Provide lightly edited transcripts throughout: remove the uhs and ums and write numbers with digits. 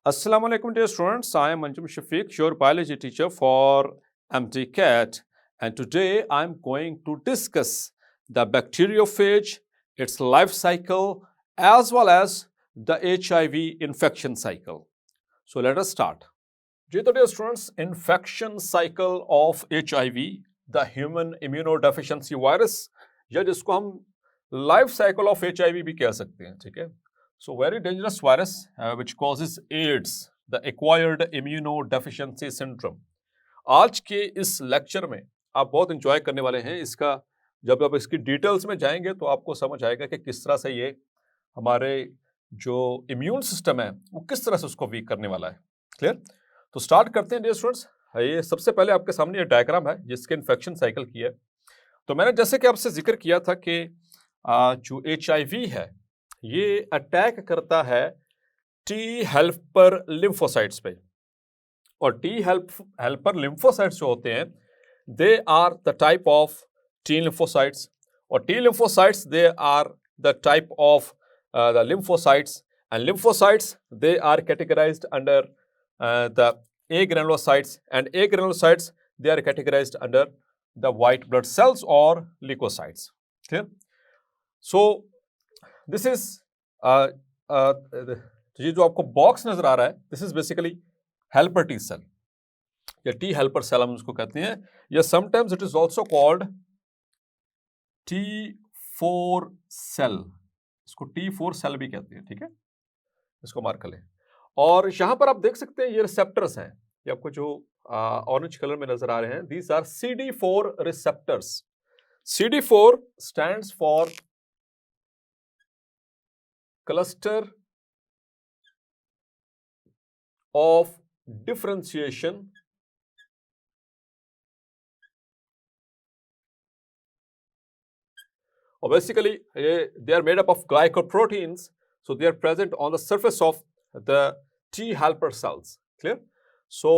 Assalamu alaikum dear students, I am Anjum Shafiq, your biology teacher for MTCAT, and today I am going to discuss the bacteriophage, its life cycle, as well as the HIV infection cycle. So let us start. जी तो dear students, infection cycle of HIV, the human immunodeficiency virus, या जिसको हम life cycle of HIV भी कह सकते हैं, ठीक है? So very dangerous virus which causes AIDS, the acquired immunodeficiency syndrome. आज के इस लेक्चर में आप बहुत इंजॉय करने वाले हैं इसका। जब आप इसकी डिटेल्स में जाएंगे तो आपको समझ आएगा कि किस तरह से ये हमारे जो इम्यून सिस्टम है वो किस तरह से उसको वीक करने वाला है। क्लियर? तो स्टार्ट करते हैं डियर स्टूडेंट्स। ये सबसे पहले आपके सामने ये डायग्राम है जिसके इन्फेक्शन साइकिल की है। तो मैंने जैसे कि आपसे जिक्र किया था कि जो HIV है ये अटैक करता है टी हेल्पर लिम्फोसाइट्स पे, और टी हेल्पर लिम्फोसाइट्स जो होते हैं they are the type of T lymphocytes, और T lymphocytes they are the type of the lymphocytes, and lymphocytes they are categorised under the A granulocytes, and A granulocytes they are categorized under the white blood cells or leukocytes. Clear? So this is ये जो आपको box नजर आ रहा है this is basically helper T cell या T helper cell हम इसको कहते हैं, या sometimes it is also called T4 cell, इसको T4 cell भी कहते हैं, ठीक है? इसको मार्क कर लें। और यहां पर आप देख सकते हैं ये रिसेप्टर्स हैं, ये आपको जो ऑरेंज कलर में नजर आ रहे हैं, these are CD4 receptors. CD4 stands for cluster of differentiation और basically they are made up of glycoproteins, so they are present on the surface of the T helper cells. Clear? So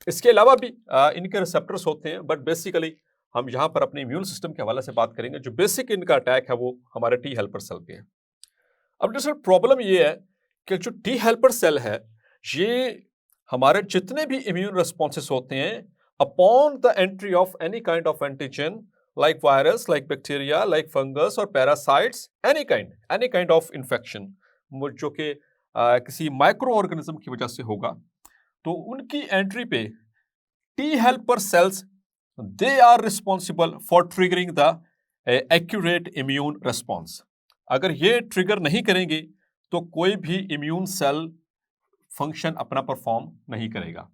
इसके अलावा भी इनके receptors होते हैं, but basically हम यहाँ पर अपने इम्यून सिस्टम के हवाले से बात करेंगे। जो बेसिक इनका अटैक है वो हमारे टी हेल्पर सेल पे है। अब जैसे प्रॉब्लम ये है कि जो टी हेल्पर सेल है ये हमारे जितने भी इम्यून रिस्पॉन्सेस होते हैं upon the entry of any kind of antigen like virus, like bacteria, like fungus और parasites, any kind of infection जो कि किसी माइक्रो ऑर्गेनिज्म की वजह से होगा, तो उनकी एंट्री पे T helper cells they are responsible for triggering the accurate immune response. अगर ये ट्रिगर नहीं करेंगे तो कोई भी इम्यून सेल फंक्शन अपना परफॉर्म नहीं करेगा।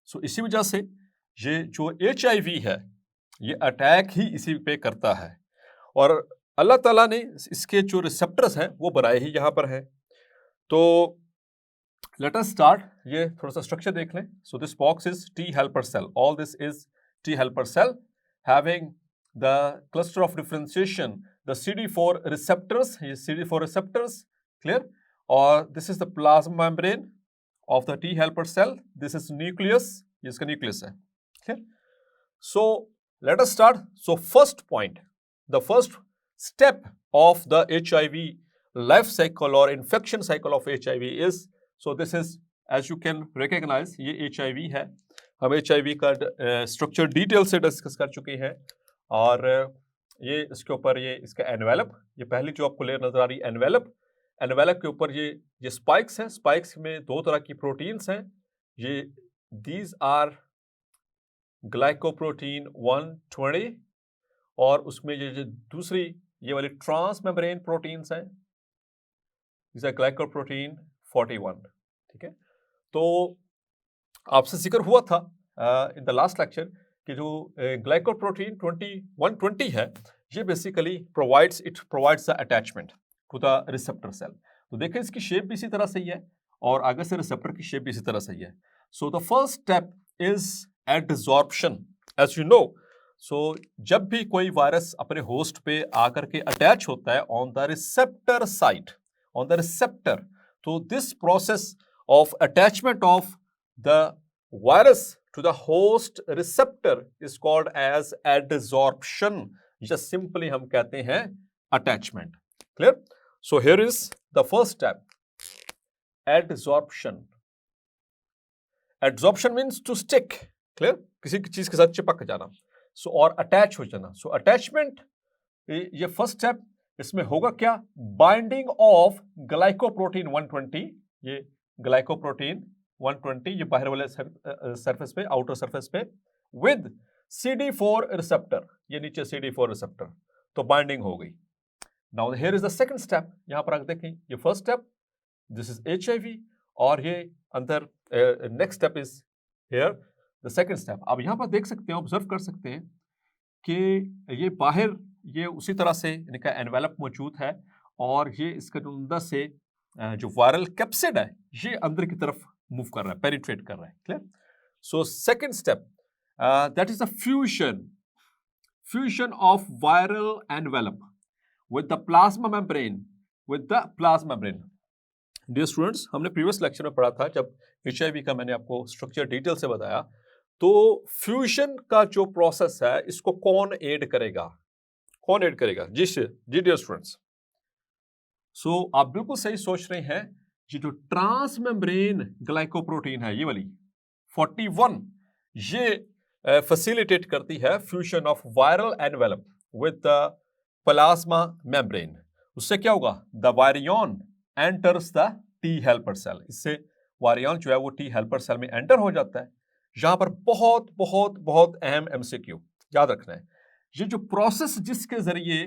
सो इसी वजह से ये जो HIV है ये अटैक ही इसी पे करता है, और अल्लाह ताला ने इसके जो रिसेप्टर्स हैं वो बनाए ही यहाँ पर है। तो लेट अस स्टार्ट, ये थोड़ा सा स्ट्रक्चर देख लें। So this box is T helper cell, all this is T helper cell having the cluster of differentiation, the CD4 receptors, ये CD4 रिसेप्टर्स, क्लियर? और this is the plasma membrane of the T helper cell, this is nucleus, ये इसका nucleus है, clear? So let us start. So first point, the first step of the HIV life cycle or infection cycle of HIV is, so this is as you can recognize ये HIV है। हम HIV का structure detail से discuss कर चुके हैं, और ये इसके ऊपर ये इसका एनवेलप, ये पहली जो आपको लेयर नजर आ रही है एनवेलप के ऊपर ये स्पाइक्स हैं। स्पाइक्स में दो तरह की प्रोटीन्स हैं, ये दीज आर ग्लाइकोप्रोटीन 120, और उसमें ये दूसरी ये वाली ट्रांस मेम्ब्रेन प्रोटीन्स हैं, ग्लाइकोप्रोटीन 41, ठीक है? तो आपसे जिक्र हुआ था इन द लास्ट लेक्चर कि जो ग्लाइकोप्रोटीन 120 है ये basically provides the attachment to the receptor cell. तो देखें इसकी शेप भी इसी तरह सही है और आगे से रिसेप्टर की शेप भी इसी तरह सही है। So the first step is adsorption, as you know. So जब भी कोई वायरस अपने होस्ट पे आकर के अटैच होता है on the receptor site, on the receptor, so this process of attachment of the virus to the host receptor is called as adsorption, just simply हम कहते हैं attachment, clear? So here is the first step, adsorption, adsorption means to stick, clear, किसी चीज के साथ चिपक जाना। सो और अटैच हो जाना। सो अटैचमेंट, ये फर्स्ट स्टेप, इसमें होगा क्या, बाइंडिंग ऑफ ग्लाइकोप्रोटीन 120, ये ग्लाइकोप्रोटीन 120 ये बाहर वाले सरफेस पे, आउटर सरफेस पे, विद CD4 रिसेप्टर, ये नीचे CD4 रिसेप्टर, तो बाइंडिंग हो गई। Now here is the second step, यहां पर आप देखें, ये first step, this is HIV, और ये अंदर next step is here the second step. आप यहां पर देख सकते हैं, ऑब्जर्व कर सकते हैं कि ये बाहर ये उसी तरह से इनका एनवेलप मौजूद है, और ये इसका जो अंदर से जो वायरल कैप्सिड है ये अंदर की तरफ मूव कर रहा है, पेनिट्रेट कर रहा है, clear. So second step, that is the fusion of viral envelope with the plasma membrane, with the plasma membrane. Dear students, हमने प्रीवियस लेक्चर में पढ़ा था, जब HIV का मैंने आपको स्ट्रक्चर डिटेल से बताया, तो फ्यूजन का जो प्रोसेस है इसको कौन ऐड करेगा, कौन ऐड करेगा? जी डियर स्टूडेंट्स। सो आप बिल्कुल सही सोच रहे हैं, ये जो ट्रांस मेम्ब्रेन ग्लाइकोप्रोटीन है, ये वाली 41, ये फैसिलिटेट करती है fusion of viral envelope with the plasma membrane. उससे क्या होगा, the virion enters the T helper cell, इससे वायरियन जो है वो टी हेल्पर सेल में एंटर हो जाता है। यहां पर बहुत बहुत बहुत अहम MCQ याद रखना है, ये जो प्रोसेस जिसके जरिए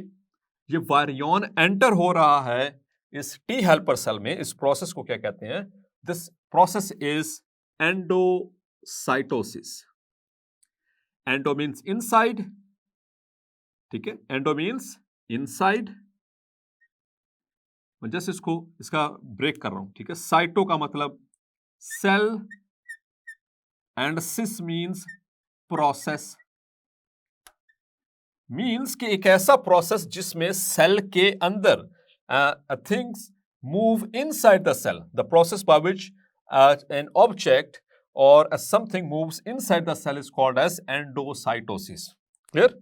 ये वायरियन एंटर हो रहा है इस टी हेल्पर सेल में, इस प्रोसेस को क्या कहते हैं, this process is endocytosis. Endo means inside, ठीक है, एंडो मीन्स इनसाइड, मैं जस्ट इसका ब्रेक कर रहा हूं, ठीक है। साइटो का मतलब cell, and sis means process, means कि एक ऐसा प्रोसेस जिसमें सेल के अंदर things move inside the cell, the process by which an object और something moves inside the cell is called as endocytosis, clear.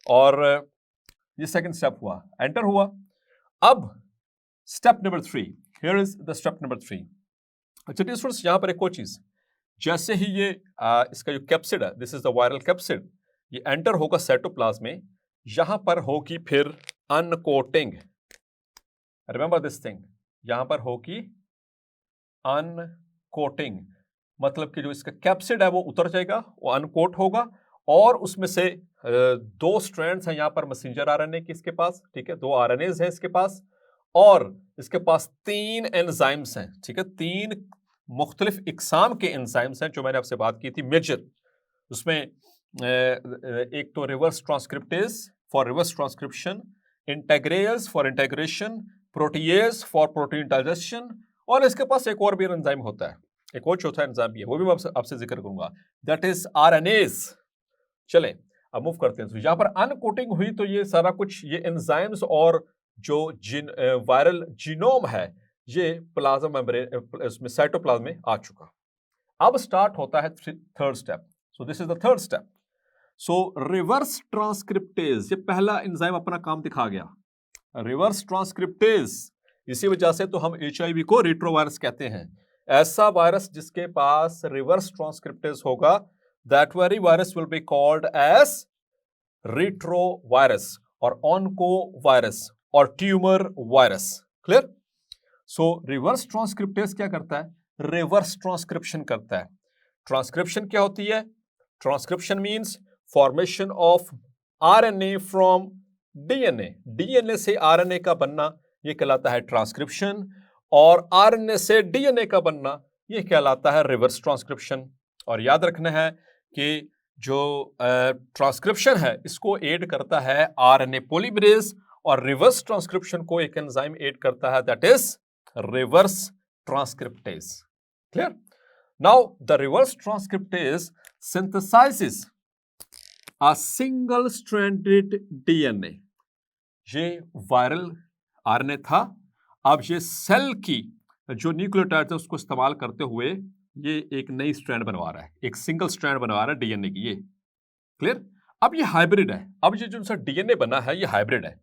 और ये सेकंड स्टेप हुआ, एंटर हुआ। अब step number 3, here is the step number 3। अच्छा dear students, यहां पर एक और चीज, जैसे ही ये इसका जो कैप्सिड है, this is the viral capsid, ये एंटर होगा साइटोप्लाज्म में, यहां पर होगी फिर अनकोटिंग, रिमेंबर दिस थिंग, यहां पर होगी अनकोटिंग, मतलब कि जो इसका कैप्सिड है वो उतर जाएगा, वो अनकोट होगा, और उसमें से 2 स्ट्रैंड्स हैं यहां पर मैसेंजर RNA की इसके पास, ठीक है, 2 RNAs है इसके पास, और इसके पास 3 एंजाइम्स हैं, ठीक है, 3 मुख्तलिफ इकसाम के एंजाइम्स हैं जो मैंने आपसे बात की थी मेजर। उसमें एक तो reverse transcriptase for reverse transcription, integrase for integration, protease for protein digestion, और इसके पास एक और भी एंजाइम होता है, एक और चौथा एंजाइम भी है, वो भी मैं आपसे जिक्र करूंगा, दैट इज RNAs। चले अब मूव करते हैं। तो यहां पर अनकोटिंग हुई, तो ये सारा कुछ, ये एंजाइम्स और जो वायरल जीनोम है ये प्लाज्मा मेम्ब्रेन इसमें साइटोप्लाज्म में आ चुका। अब स्टार्ट होता है third step. So this is the third step. So reverse transcriptase, ये पहला एंजाइम अपना काम दिखा गया, रिवर्स ट्रांसक्रिप्टेज। इसी वजह से तो हम HIV को रेट्रोवायरस कहते हैं, ऐसा वायरस जिसके पास रिवर्स ट्रांसक्रिप्टेज होगा, that very virus will be called as retrovirus or oncovirus or tumor virus, clear। so reverse transcriptase क्या करता है, reverse transcription करता है। ट्रांसक्रिप्शन क्या होती है, transcription means formation of RNA from DNA, DNA से RNA का बनना ये कहलाता है ट्रांसक्रिप्शन, और RNA से DNA का बनना ये कहलाता है रिवर्स ट्रांसक्रिप्शन। और याद रखना है कि जो ट्रांसक्रिप्शन है इसको ऐड करता है RNA पॉलीमरेज, और रिवर्स ट्रांसक्रिप्शन को एक एंजाइम ऐड करता है, that is reverse transcriptase, clear. Now the reverse transcriptase synthesizes a single stranded DNA। ये वायरल RNA था, अब ये सेल की जो न्यूक्लियोटाइड है उसको इस्तेमाल करते हुए ये एक नई स्ट्रैंड बनवा रहा है, एक सिंगल स्ट्रैंड बनवा रहा है DNA की, ये क्लियर। अब ये हाइब्रिड है, अब ये जो DNA बना है ये हाइब्रिड है,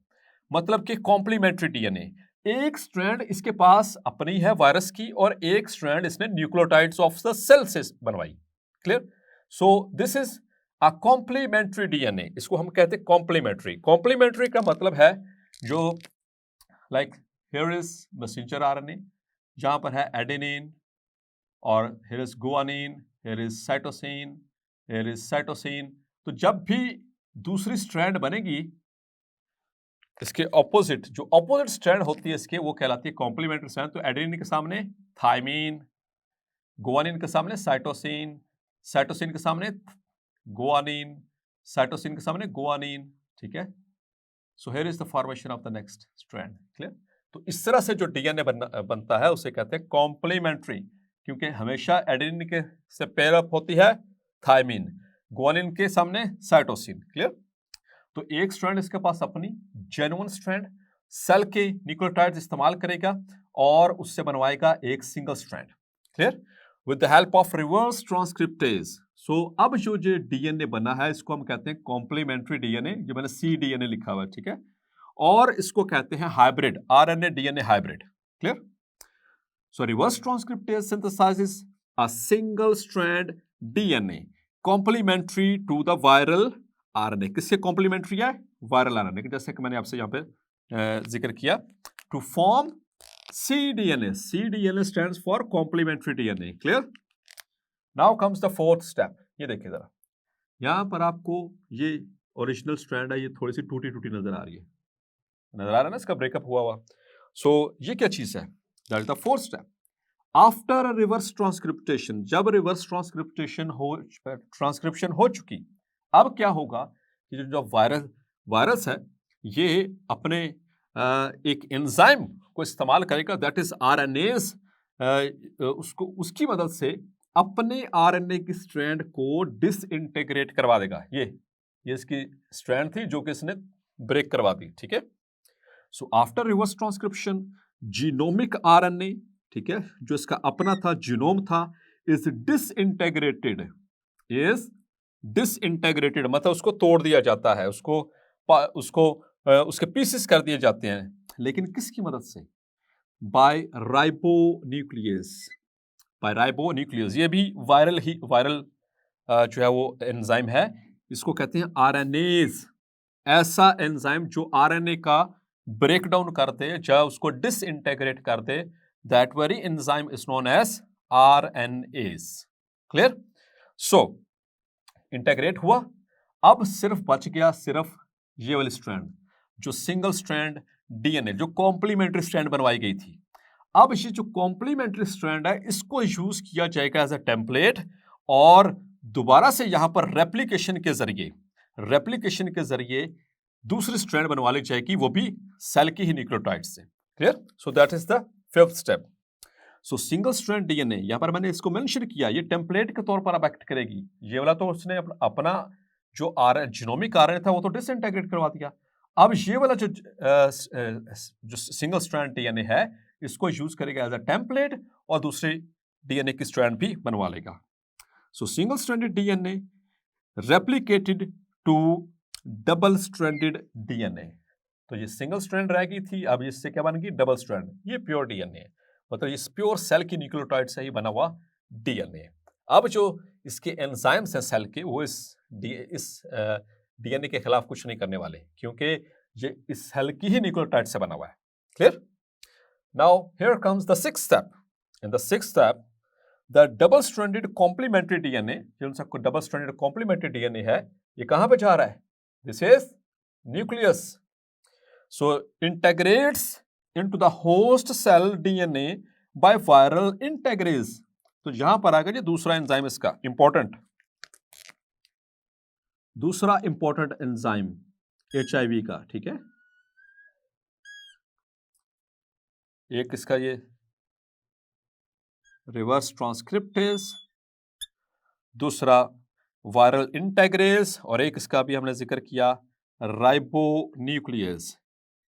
मतलब कि कॉम्प्लीमेंट्री DNA, एक स्ट्रैंड इसके पास अपनी है वायरस की और एक स्ट्रैंड इसने न्यूक्लियोटाइड्स ऑफ द सेल से बनवाई। Clear? So this is a complementary DNA, इसको हम कहते हैं कॉम्प्लीमेंट्री। कॉम्प्लीमेंट्री का मतलब है जो like here is messenger RNA, जहां पर है एडेनिन, और here is guanine, here is cytosine, here is cytosine. तो जब भी दूसरी स्ट्रैंड बनेगी इसके ऑपोजिट, जो ऑपोजिट स्ट्रैंड होती है इसके, वो कहलाती है कॉम्प्लीमेंट्री स्ट्रैंड। तो एडेनिन के सामने थायमीन, गुआनिन के सामने साइटोसिन, साइटोसिन के सामने गुआनिन, साइटोसिन के सामने गुआनिन। ठीक है? So here is the formation of the next strand. Clear? तो इस तरह से जो डीएनए बनता है उसे कहते हैं कॉम्प्लीमेंट्री, क्योंकि हमेशा एडेनिन के से पेयर अप होती है थायमीन, गुआनिन के सामने साइटोसिन। क्लियर? तो एक स्ट्रैंड इसके पास अपनी जेन्युइन स्ट्रैंड सेल के न्यूक्लियोटाइड्स इस्तेमाल करेगा और उससे बनवाएगा एक single strand. Clear? With the help of reverse transcriptase. So अब जो डीएनए बना है इसको हम कहते हैं कॉम्प्लीमेंट्री डीएनए, जो मैंने सी डीएनए लिखा हुआ है। ठीक है? और इसको कहते हैं hybrid, RNA DNA hybrid. Clear? So reverse transcriptase synthesizes a single strand DNA complementary to the viral RNA. किसके कॉम्प्लीमेंट्री है? Viral RNA. जैसे कि मैंने आपसे यहाँ पे जिक्र किया, to form cDNA. cDNA stands for complementary DNA. Clear? Now comes the fourth step. ये देखिए जरा, यहाँ पर आपको ये ओरिजिनल स्ट्रैंड है, ये थोड़ी सी टूटी टूटी नजर आ रही है, नजर आ रहा है ना, इसका ब्रेकअप हुआ हुआ। सो ये क्या चीज है? That is the fourth step. After reverse transcriptation, जब रिवर्स ट्रांसक्रिप्शन हो चुकी, अब क्या होगा कि जो वायरस है ये अपने एक एंजाइम को इस्तेमाल करेगा, दैट इज आरएनएज, उसकी मदद से अपने आरएनए की स्ट्रैंड को डिसइंटीग्रेट करवा देगा। ये इसकी स्ट्रैंड थी जो कि इसने ब्रेक करवा दी। ठीक है? So after reverse transcription genomic RNA, ठीक है, जो इसका अपना था, जीनोम था, इज डिसइंटीग्रेटेड, मतलब उसको तोड़ दिया जाता है, उसको उसके पीसेस कर दिए जाते हैं। लेकिन किसकी मदद से? By ribonuclease. ये भी वायरल जो है वो एंजाइम है, इसको कहते हैं आरएनएज। ऐसा एंजाइम जो आरएनए का ब्रेक डाउन कर दे, जब उसको डिसइंटीग्रेट कर दे, that very enzyme is known as RNase. Clear? So integrate हुआ, अब सिर्फ बच गया सिर्फ ये वाली स्ट्रैंड, जो सिंगल स्ट्रैंड डीएनए, जो कॉम्प्लीमेंट्री स्ट्रैंड बनवाई गई थी। अब ये जो कॉम्प्लीमेंट्री स्ट्रैंड है इसको यूज किया जाएगा एज अ टेम्पलेट, और दोबारा से यहां पर रेप्लिकेशन के जरिए दूसरी स्ट्रैंड बनवा ली जाएगी, वो भी सेल की ही न्यूक्लियोटाइड से। Clear? So that is the fifth step. So single strand DNA, यहां पर मैंने इसको मेंशन किया, ये टेम्पलेट के तौर पर अब एक्ट करेगी। ये वाला तो उसने अपना जो जीनोमिक आरएनए था वो तो डिसइंटीग्रेट करवा दिया। अब ये वाला जो सिंगल स्ट्रैंड डीएनए है इसको यूज करेगा एज अ टेम्पलेट, और दूसरे डीएनए की स्ट्रैंड भी बनवा लेगा। So single stranded DNA replicated to double stranded DNA. तो ये सिंगल स्ट्रैंड रह गई थी, अब इससे क्या बन गई? Double strand. ये प्योर डीएनए है, मतलब इस प्योर सेल की न्यूक्लियोटाइड से ही बना हुआ डीएनए। अब जो इसके एंजाइम्स हैं सेल के, वो इस डीएनए के खिलाफ कुछ नहीं करने वाले, क्योंकि ये इस सेल की ही न्यूक्लियोटाइड से बना हुआ है। Clear? Now here comes the sixth step. In the sixth step the double stranded complementary DNA, जो सबको डबल स्ट्रैंडेड कॉम्प्लीमेंट्री डीएनए है, ये कहां पे जा रहा है? This is nucleus. So integrates into the host cell DNA by viral integrase. तो यहां पर आ गया दूसरा एंजाइम, इसका दूसरा इंपॉर्टेंट एंजाइम HIV का। ठीक है? एक इसका ये रिवर्स ट्रांसक्रिप्टेज, दूसरा वायरल इंटीग्रेज, और एक इसका भी हमने जिक्र किया राइबोन्यूक्लियस।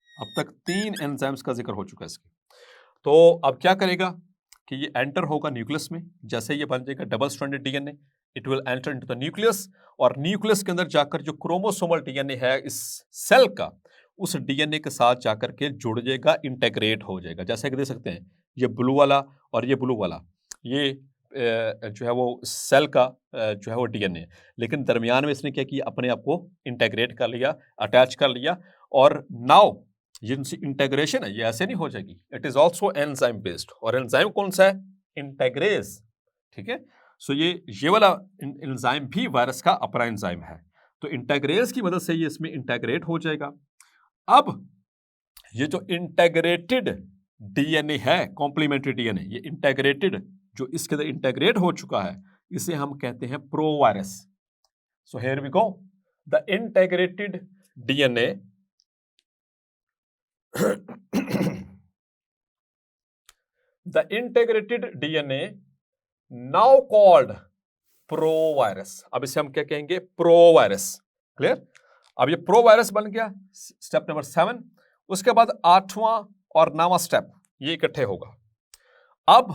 अब तक 3 एंजाइम्स का जिक्र हो चुका है इसके। तो अब क्या करेगा कि ये एंटर होगा न्यूक्लियस में। जैसे ये बन जाएगा double stranded DNA, it will enter into the nucleus, और न्यूक्लियस के अंदर जाकर जो क्रोमोसोमल डीएनए है इस सेल का, उस डीएनए के साथ जाकर के जुड़ जाएगा, इंटेग्रेट हो जाएगा। जैसे कि देख सकते हैं ये ब्लू वाला और ये ब्लू वाला, ये जो है वो सेल का जो है वो डीएनए, लेकिन दरमियान में इसने क्या किया, अपने आप को इंटेग्रेट कर लिया, अटैच कर लिया। और नाउ ये इंटेग्रेशन है, ये ऐसे नहीं हो जाएगी, it is also enzyme based. और एंजाइम कौन सा है? इंटेग्रेज। ठीक है, सो ये वाला एंजाइम भी वायरस का अपना एंजाइम है। तो इंटेग्रेज की मदद से ये इसमें इंटेग्रेट हो जाएगा। अब ये जो इंटेग्रेटेड डीएनए है, कॉम्प्लीमेंट्री डीएनए, ये इंटेग्रेटेड जो इसके अंदर इंटेग्रेट हो चुका है, इसे हम कहते हैं provirus. So here we go, the integrated DNA the integrated DNA now called provirus. अब इसे हम क्या कहेंगे? प्रोवायरस। क्लियर? अब ये प्रोवायरस बन गया, स्टेप नंबर 7। उसके बाद 8वां और 9वां स्टेप ये इकट्ठे होगा। अब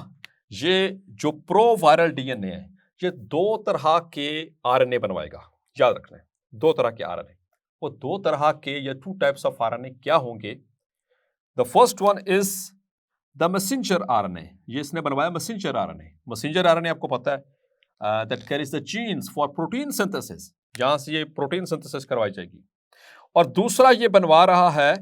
ये जो प्रोवायरल डीएनए है, ये 2 तरह के आरएनए बनवाएगा। याद रखना है, 2 तरह के आरएनए। वो 2 तरह के या 2 टाइप्स ऑफ आरएनए क्या होंगे? The first one is the messenger RNA. ये इसने बनवाया मैसेंजर आरएनए। मैसेंजर आरएनए आपको पता है that carries the genes for protein synthesis, जहां से ये प्रोटीन सिंथेसिस करवाई जाएगी। और दूसरा ये बनवा रहा है,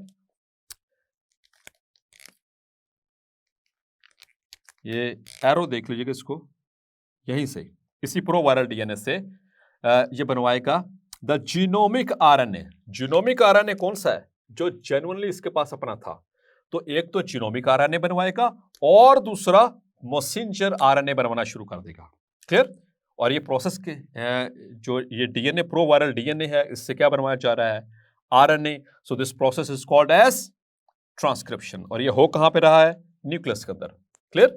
ये एरो देख लीजिएगा इसको, यहीं से इसी प्रोवायरल डीएनए से ये बनवाएगा the genomic RNA. Genomic RNA कौन सा है? जो जेन्युइनली इसके पास अपना था। तो एक तो जीनोमिक आरएनए बनवाएगा और दूसरा मैसेंजर आरएनए बनवाना शुरू कर देगा। क्लियर? और ये प्रोसेस के जो ये डीएनए प्रोवायरल डीएनए है, इससे क्या बनवाया जा रहा है? RNA. So this process is called as transcription. और ये हो कहां पे रहा है? न्यूक्लियस के अंदर। क्लियर?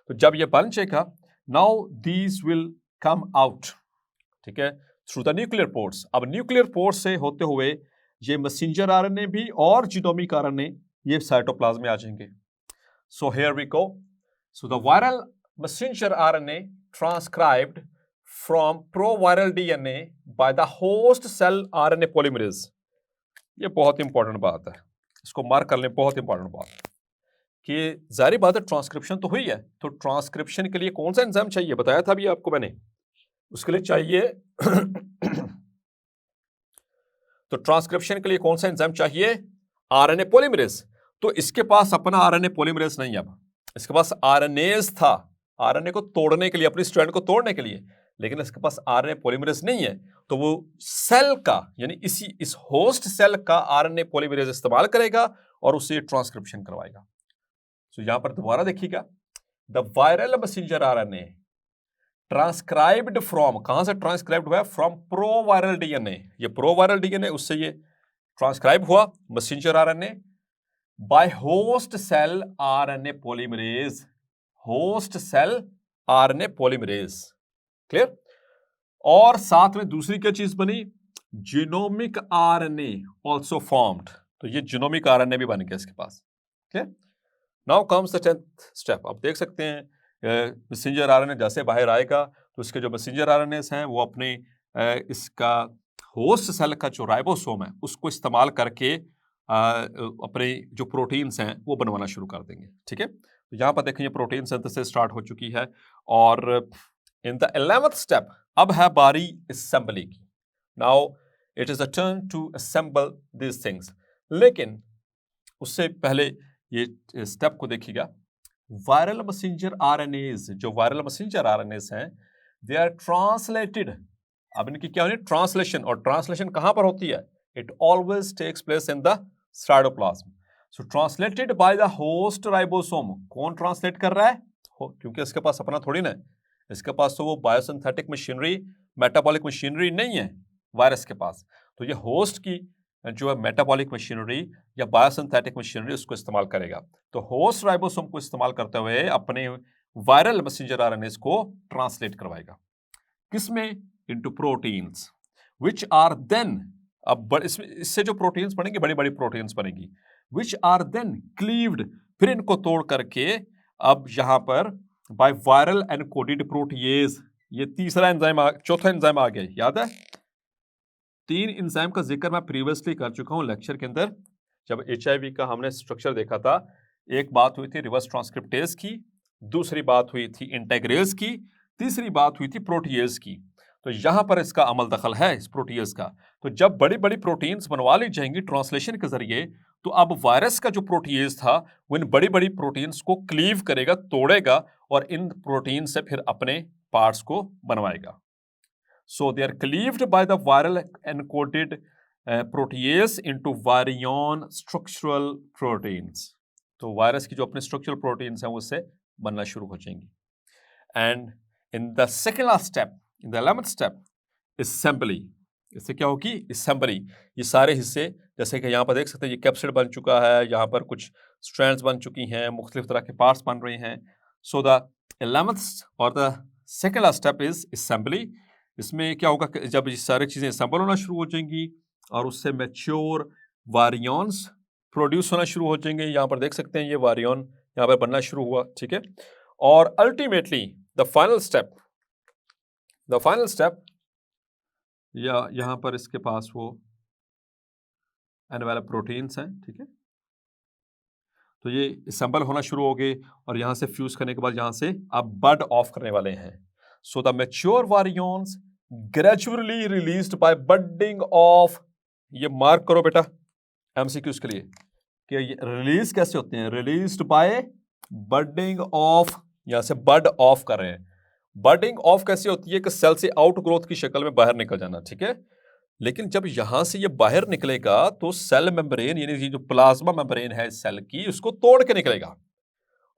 तो जब ये बन जाएगा, now these will come out, ठीक है, थ्रू द न्यूक्लियर पोर्ट्स। अब न्यूक्लियर पोर्ट से होते हुए ये मैसेंजर आरएनए भी और जीनोमिक आरएनए ये साइटोप्लाज्म में आ जाएंगे। So here we go. So the viral messenger RNA transcribed from proviral DNA by the host cell RNA polymerase. ये बहुत इंपॉर्टेंट बात है, इसको मार्क कर लें, बहुत इंपॉर्टेंट बात कि जारी बात है ट्रांसक्रिप्शन तो हुई है, तो ट्रांसक्रिप्शन के लिए कौन सा एंजाइम चाहिए? बताया था अभी आपको मैंने, उसके लिए चाहिए तो ट्रांसक्रिप्शन के लिए कौन सा एंजाइम चाहिए? RNA polymerase. तो इसके पास अपना आरएनए पॉलीमरेज नहीं है, अब इसके पास आरएनएज था आरएनए को तोड़ने के लिए, अपनी स्ट्रैंड को तोड़ने के लिए, लेकिन इसके पास आरएनए पॉलीमरेज नहीं है। तो वो सेल का, यानी इस होस्ट सेल का आरएनए पॉलीमरेज इस्तेमाल करेगा और उससे ट्रांसक्रिप्शन करवाएगा। तो यहां पर दोबारा देखिएगा, the viral messenger RNA transcribed from, कहां से ट्रांसक्राइब्ड हुआ? From proviral DNA. ये प्रोवायरल डीएनए, उससे ये ट्रांसक्राइब हुआ messenger RNA by host cell RNA polymerase. Host cell RNA polymerase. Clear? और साथ में दूसरी क्या चीज बनी? Genomic RNA also formed. तो ये जीनोमिक आरएनए भी बन गया इसके पास। Clear? Now comes the 10th step. आप देख सकते हैं मैसेंजर आरएनए जैसे बाहर आएगा तो इसके जो मैसेंजर आरएनएस हैं वो अपने इसका होस्ट सेल का जो राइबोसोम है उसको इस्तेमाल करके अपने जो प्रोटीन्स हैं वो बनवाना शुरू कर देंगे। ठीक है, तो यहाँ पर देखें ये प्रोटीन सिंथेसिस स्टार्ट हो चुकी है। और इन द 11th स्टेप अब है बारी असेंबली की। Now it is a turn to assemble this things. लेकिन उससे पहले ये स्टेप को देखिएगा, वायरल मैसेंजर आरएनएज, जो वायरल मैसेंजर आरएनएज हैं, दे आर ट्रांसलेटेड। अब इनकी क्या होनी? ट्रांसलेशन। और ट्रांसलेशन कहां पर होती है? It always takes place in the cytoplasm. So translated by the host ribosome. कौन ट्रांसलेट कर रहा है? क्योंकि इसके पास अपना थोड़ी ना है, इसके पास तो वो बायोसिंथेटिक मशीनरी, मेटाबॉलिक मशीनरी नहीं है वायरस के पास। तो ये होस्ट की जो है मेटाबॉलिक मशीनरी या बायोसिंथेटिक मशीनरी उसको इस्तेमाल करेगा। तो होस्ट राइबोसोम को इस्तेमाल करते हुए अपने वायरल मैसेंजर आरएनएस को ट्रांसलेट करवाएगा। किसमें? Into proteins which are then, अब इससे जो प्रोटीन्स बनेंगे, बड़ी बड़ी प्रोटीन्स बनेगी, व्हिच आर देन क्लीव्ड, फिर इनको तोड़ करके अब यहां पर बाय वायरल एनकोडेड प्रोटीएज। ये तीसरा एंजाइम, चौथा एंजाइम आ गया, याद है? 3 एंजाइम का जिक्र मैं प्रीवियसली कर चुका हूं लेक्चर के अंदर। जब HIV का हमने स्ट्रक्चर देखा था, एक बात हुई थी रिवर्स ट्रांसक्रिप्टेज की, दूसरी बात हुई थी इंटेग्रेज की, तीसरी बात हुई थी प्रोटीएज की। तो यहां पर इसका अमल दखल है इस प्रोटीएज का। तो जब बड़ी बड़ी प्रोटीन्स बनवा ली जाएंगी ट्रांसलेशन के जरिए, तो अब वायरस का जो प्रोटीएज था वो इन बड़ी बड़ी प्रोटीन्स को क्लीव करेगा, तोड़ेगा और इन प्रोटीन से फिर अपने पार्ट्स को बनवाएगा। So they are cleaved by the viral encoded protease into virion structural proteins. तो वायरस की जो अपने स्ट्रक्चरल प्रोटीन्स हैं वो उससे बनना शुरू हो जाएंगी। And in the second last step, in the 11th step, assembly. इससे क्या होगी? असेंबली। ये सारे हिस्से, जैसे कि यहाँ पर देख सकते हैं ये कैप्सिड बन चुका है, यहाँ पर कुछ स्ट्रैंड्स बन चुकी हैं, मुख्तलिफ तरह के पार्ट्स बन रहे हैं। सो द 11th और the second last step is assembly. इसमें क्या होगा कि जब ये सारी चीज़ें असेंबल होना शुरू हो जाएंगी और उससे मैच्योर वारियंस प्रोड्यूस होना शुरू हो जाएंगे। यहाँ पर देख सकते हैं ये वारियन यहाँ पर बनना शुरू हुआ, ठीक है। और अल्टीमेटली द फाइनल स्टेप या यहाँ पर इसके पास वो एनवेलप प्रोटीन्स हैं, ठीक है। तो ये असेंबल होना शुरू हो गए और यहाँ से फ्यूज करने के बाद यहाँ से आप बड ऑफ करने वाले हैं। So the mature virions gradually released by budding off. ये मार्क करो बेटा एमसीक्यूज के लिए कि ये रिलीज कैसे होते हैं। रिलीज्ड बाय बडिंग ऑफ, यहाँ से बड ऑफ कर रहे हैं। बडिंग ऑफ कैसे होती है कि सेल से आउट ग्रोथ की शक्ल में बाहर निकल जाना, ठीक है। लेकिन जब यहां से ये बाहर निकलेगा तो सेल मेम्ब्रेन यानी जो प्लाज्मा मेम्ब्रेन है सेल की, उसको तोड़ के निकलेगा।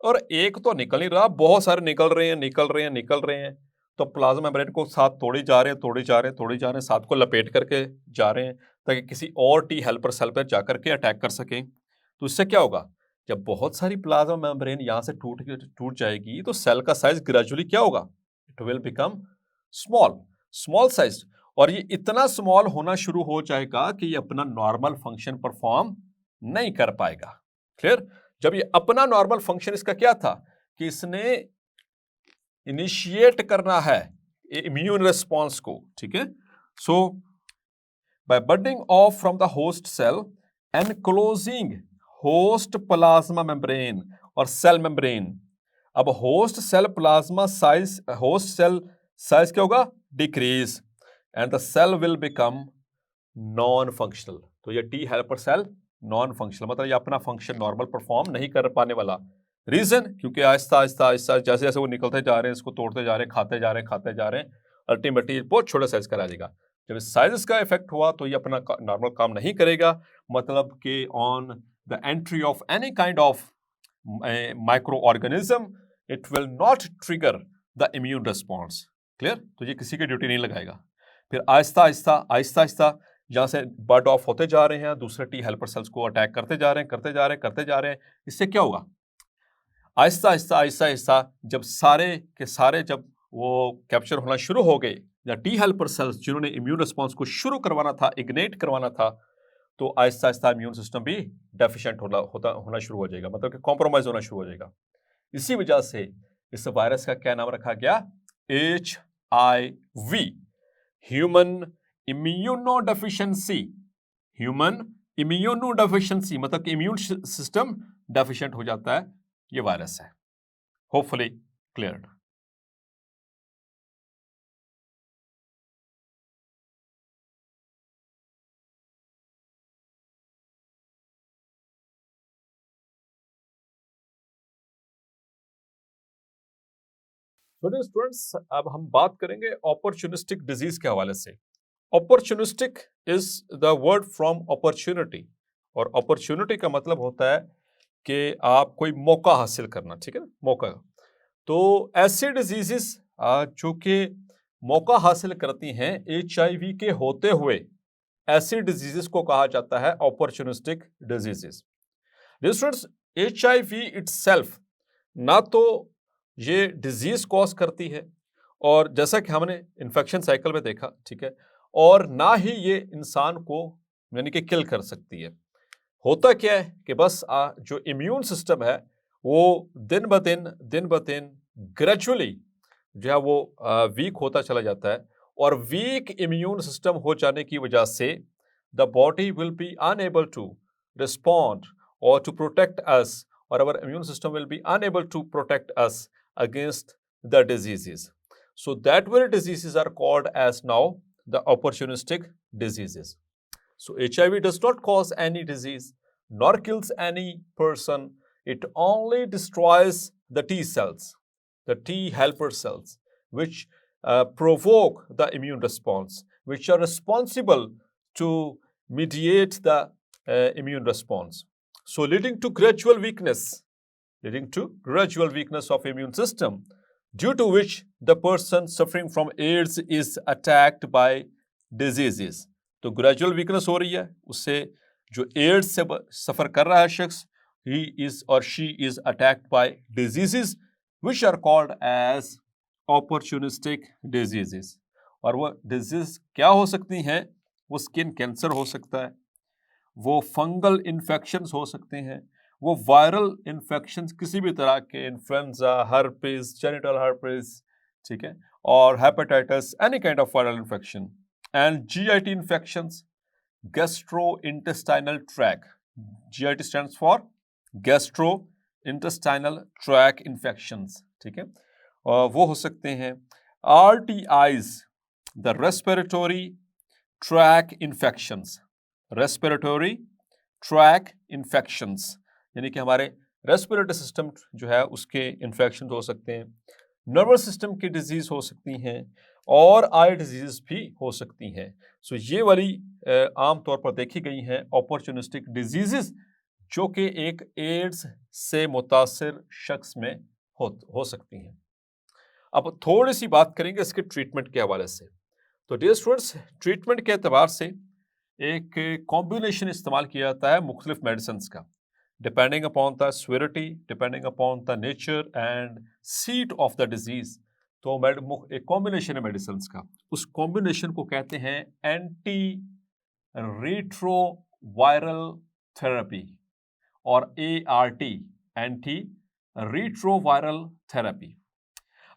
और एक तो निकल नहीं रहा, बहुत सारे निकल रहे हैं। तो प्लाज्मा मेम्ब्रेन को साथ तोड़े जा रहे हैं, साथ को लपेट करके जा रहे हैं ताकि किसी और टी हेल्पर सेल पर जाकर के अटैक कर सकें। तो इससे क्या होगा, जब बहुत सारी प्लाज्मा मेम्ब्रेन यहां से टूट जाएगी तो सेल का साइज ग्रेजुअली क्या होगा, it will become small size. और ये इतना स्मॉल होना शुरू हो जाएगा कि ये अपना नॉर्मल फंक्शन परफॉर्म नहीं कर पाएगा। क्लियर? जब ये अपना नॉर्मल फंक्शन इसका क्या था कि इसने इनिशिएट करना है इम्यून रिस्पॉन्स को, ठीक है। So by budding off from the host cell and closing host plasma membrane और सेल मेम्ब्रेन। अब होस्ट सेल साइज क्या होगा, decrease, and the cell will become non functional. तो ये T helper cell non functional, मतलब ये अपना function normal perform नहीं कर पाने वाला। रीजन, क्योंकि आहिस्ता आहिस्ता जैसे जैसे वो निकलते जा रहे हैं, इसको तोड़ते जा रहे हैं, खाते जा रहे हैं, अल्टीमेटली बहुत छोटा साइज का रह जाएगा। जब इस साइज का इफेक्ट हुआ तो ये अपना नॉर्मल काम नहीं करेगा, मतलब कि on the entry of any kind of micro organism it will not trigger the immune response. Clear? तो ये किसी की ड्यूटी नहीं लगाएगा। फिर आहिस्ता आहिस्ता यहाँ से बर्ड ऑफ होते जा रहे हैं, दूसरे टी हेल्पर सेल्स को अटैक करते जा रहे हैं। इससे क्या होगा, आहिस्ता आहिस्ता जब सारे के सारे जब वो कैप्चर होना शुरू हो गए, या टी हेल्पर सेल्स जिन्होंने इम्यून रिस्पॉन्स को शुरू करवाना था, इग्नेट करवाना था, तो आहिस्ता आहिस्ता इम्यून सिस्टम भी डेफिशिएंट होना शुरू हो जाएगा, मतलब कि कॉम्प्रोमाइज होना शुरू हो जाएगा। इसी वजह से इस वायरस का क्या नाम रखा गया, HIV, ह्यूमन इम्यूनोडेफिशिएंसी। मतलब कि इम्यून सिस्टम डेफिशिएंट हो जाता है, ये वायरस है। Hopefully clear. स्टूडेंट्स, अब हम बात करेंगे अपॉर्चुनिस्टिक डिजीज के हवाले से। Opportunistic is the word from opportunity, और अपॉर्चुनिटी का मतलब होता है कि आप कोई मौका हासिल करना, ठीक है ना, मौका। तो ऐसे डिजीजेस जो कि मौका हासिल करती हैं HIV के होते हुए, ऐसी डिजीजेस को कहा जाता है opportunistic diseases. Students, HIV itself ना तो ये डिजीज कॉज करती है, और जैसा कि हमने इन्फेक्शन साइकिल में देखा, ठीक है, और ना ही ये इंसान को यानी कि किल कर सकती है। होता क्या है कि बस जो इम्यून सिस्टम है वो दिन ब दिन ग्रेजुअली जो है वो वीक होता चला जाता है, और वीक इम्यून सिस्टम हो जाने की वजह से the body will be unable to respond or to protect us, or our immune system will be unable to protect us against the diseases. So that very diseases are called as now the opportunistic diseases. So HIV does not cause any disease nor kills any person. It only destroys the T cells, the T helper cells, which provoke the immune response, which are responsible to mediate the immune response. So leading to gradual weakness of immune system, due to which the person suffering from AIDS is attacked by diseases. तो gradual weakness हो रही है, उससे जो ads से सफर कर रहा है शख्स, he is or she is attacked by diseases which are called as opportunistic diseases. और वो डिजीज क्या हो सकती हैं? वो स्किन कैंसर हो सकता है, वो फंगल इन्फेक्शंस हो सकते हैं, वो वायरल इन्फेक्शंस किसी भी तरह के, इन्फ्लुएंजा, हर्पिस, जेनिटल हर्पिस, ठीक है, और hepatitis, any kind of viral infection, and GIT infections, gastrointestinal tract. GIT stands for gastrointestinal tract infections, ठीक है, और वो हो सकते हैं RTIs, the respiratory tract infections, respiratory tract infections, यानी कि हमारे रेस्पिरेटरी सिस्टम जो है उसके इन्फेक्शन हो सकते हैं, नर्वस सिस्टम की डिजीज हो सकती हैं, और आई डिजीज भी हो सकती हैं. सो ये वाली आमतौर पर देखी गई हैं अपॉर्चुनिस्टिक डिजीजेस, जो कि एक एड्स से मुतासिर शख्स में हो सकती हैं. अब थोड़ी सी बात करेंगे इसके ट्रीटमेंट के हवाले से. तो डियर स्टूडेंट्स, ट्रीटमेंट के एतबार से एक कॉम्बिनेशन इस्तेमाल किया जाता है मुख्तलिफ मेडिसिन का, depending upon the severity, depending upon the nature and seat of the disease. तो एक कॉम्बिनेशन है मेडिसिन का, उस कॉम्बिनेशन को कहते हैं एंटी रेट्रोवायरल थेरेपी और ART, एंटी रेट्रोवायरल थेरेपी.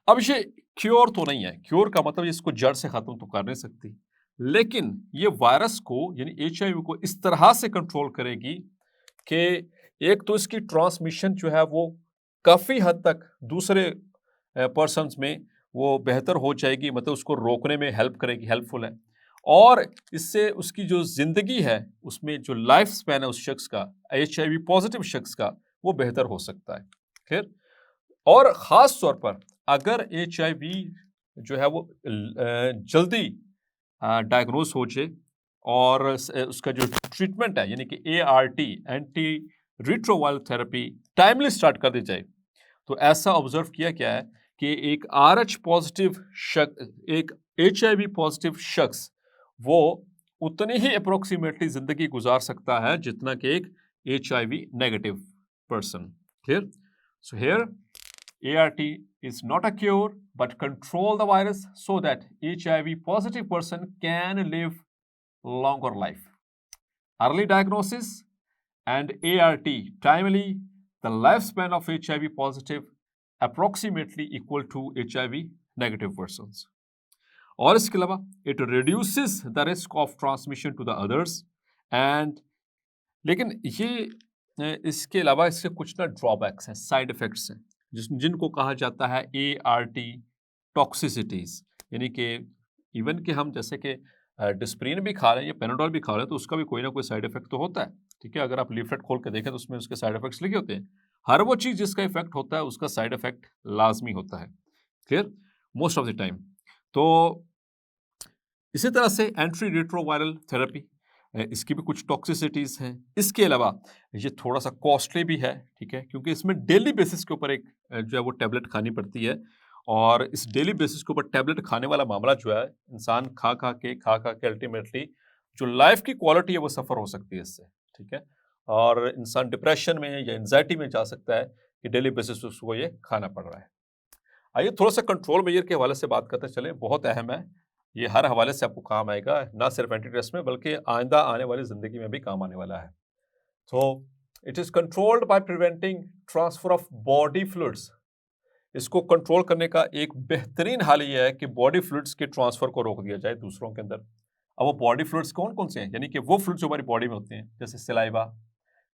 अब ये क्योर तो नहीं है, क्योर का मतलब इसको जड़ से खत्म तो कर नहीं सकती, लेकिन ये वायरस को यानी HIV को इस तरह से कंट्रोल करेगी कि एक तो इसकी ट्रांसमिशन जो है वो काफ़ी हद तक दूसरे पर्सन्स में वो बेहतर हो जाएगी, मतलब उसको रोकने में हेल्प करेगी, हेल्पफुल है, और इससे उसकी जो ज़िंदगी है उसमें जो लाइफ स्पैन है उस शख्स का, HIV पॉजिटिव शख्स का, वो बेहतर हो सकता है. फिर और ख़ास तौर पर अगर HIV जो है वो जल्दी डायग्नोज हो जाए और उसका जो ट्रीटमेंट है यानी कि ART, anti retroviral therapy, timely start कर दी जाए, तो ऐसा ऑब्जर्व किया गया है कि एक RH पॉजिटिव शख्स, एक HIV पॉजिटिव शख्स, वो उतनी ही अप्रोक्सीमेटली जिंदगी गुजार सकता है जितना कि एक HIV negative person. Clear? So here ART is not a cure but control the virus so that HIV positive person can live longer life. Early diagnosis and ART timely, the lifespan of HIV positive approximately equal to HIV negative persons. और इसके अलावा it reduces the risk of transmission to the others and लेकिन ये इसके अलावा इसके कुछ ना ड्रॉबैक्स हैं, साइड इफेक्ट्स हैं, जिनको कहा जाता है ART टॉक्सिसिटीज, यानी कि इवन कि हम जैसे कि डिस्प्रिन भी खा रहे हैं या पेनाडोल भी खा रहे हैं तो उसका भी कोई ना कोई साइड इफेक्ट तो होता है. ठीक है, अगर आप लीफलेट खोल के देखें तो उसमें उसके साइड इफेक्ट्स लिखे होते हैं. हर वो चीज़ जिसका इफेक्ट होता है उसका साइड इफेक्ट लाजमी होता है. Clear? Most of the time. तो इसी तरह से एंटी रेट्रोवायरल थेरेपी, इसकी भी कुछ टॉक्सिसिटीज़ हैं. इसके अलावा ये थोड़ा सा कॉस्टली भी है, ठीक है, क्योंकि इसमें डेली बेसिस के ऊपर एक जो है वो टैबलेट खानी पड़ती है, और इस डेली बेसिस के ऊपर टैबलेट खाने वाला मामला जो है इंसान खा खा के अल्टीमेटली जो लाइफ की क्वालिटी है वो सफ़र हो सकती है इससे. ठीक है, और इंसान डिप्रेशन में या एंजाइटी में जा सकता है कि डेली बेसिस पर उसको ये खाना पड़ रहा है. आइए थोड़ा सा कंट्रोल मेजर के हवाले से बात करते चले, बहुत अहम है ये, हर हवाले से आपको काम आएगा, ना सिर्फ एंटी स्ट्रेस में बल्कि आइंदा आने वाली ज़िंदगी में भी काम आने वाला है. तो it is controlled by preventing transfer of body fluids. इसको कंट्रोल करने का एक बेहतरीन हाल ये है कि बॉडी फ्लूइड्स के ट्रांसफ़र को रोक दिया जाए दूसरों के अंदर. अब वो बॉडी फ्लूइड्स कौन कौन से हैं, यानी कि वो फ्लूइड्स जो हमारी बॉडी में होते हैं, जैसे सलाइवा,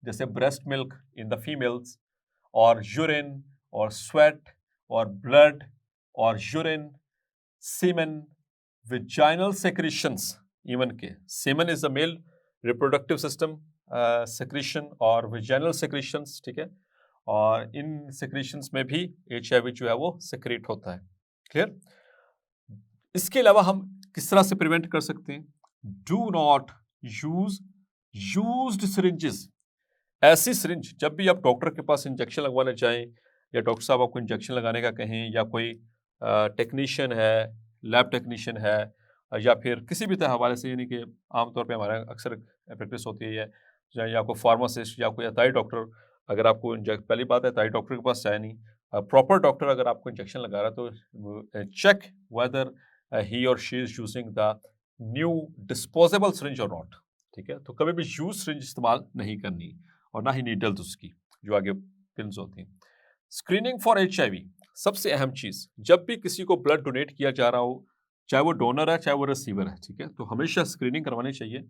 जैसे breast milk in the females, और यूरिन और स्वेट और ब्लड और urine, semen, vaginal secretions, even के semen is the male reproductive system secretion और विजाइनल सेक्रेशंस, ठीक है, और इन सेक्रेशंस में भी HIV जो है वो सेक्रेट होता है। क्लियर? इसके अलावा हम किस तरह से प्रिवेंट कर सकते हैं? Do not use used syringes. ऐसी सिरिंज जब भी आप डॉक्टर के पास इंजेक्शन लगवाने जाएं, या डॉक्टर साहब आपको इंजेक्शन लगाने का कहें, या कोई टेक्नीशियन है, लैब टेक्नीशियन है, या फिर किसी भी तरह हवाले से, यानी कि आमतौर पे हमारा अक्सर प्रैक्टिस होती है, या कोई फार्मासिस्ट या कोई अताई डॉक्टर, अगर आपको पहली बात है अताई डॉक्टर के पास जाए नहीं, प्रॉपर डॉक्टर अगर आपको इंजेक्शन लगा रहा है तो चेक वेदर ही और she is using the new disposable syringe और नॉट, ठीक है। तो कभी भी यूज सिरिंज इस्तेमाल नहीं करनी, और ना ही नीडल्स उसकी जो आगे पिन्स होती हैं। स्क्रीनिंग फॉर HIV, सबसे अहम चीज, जब भी किसी को ब्लड डोनेट किया जा रहा हो, चाहे वो डोनर है चाहे वो रिसीवर है, ठीक है, तो हमेशा स्क्रीनिंग करवानी चाहिए।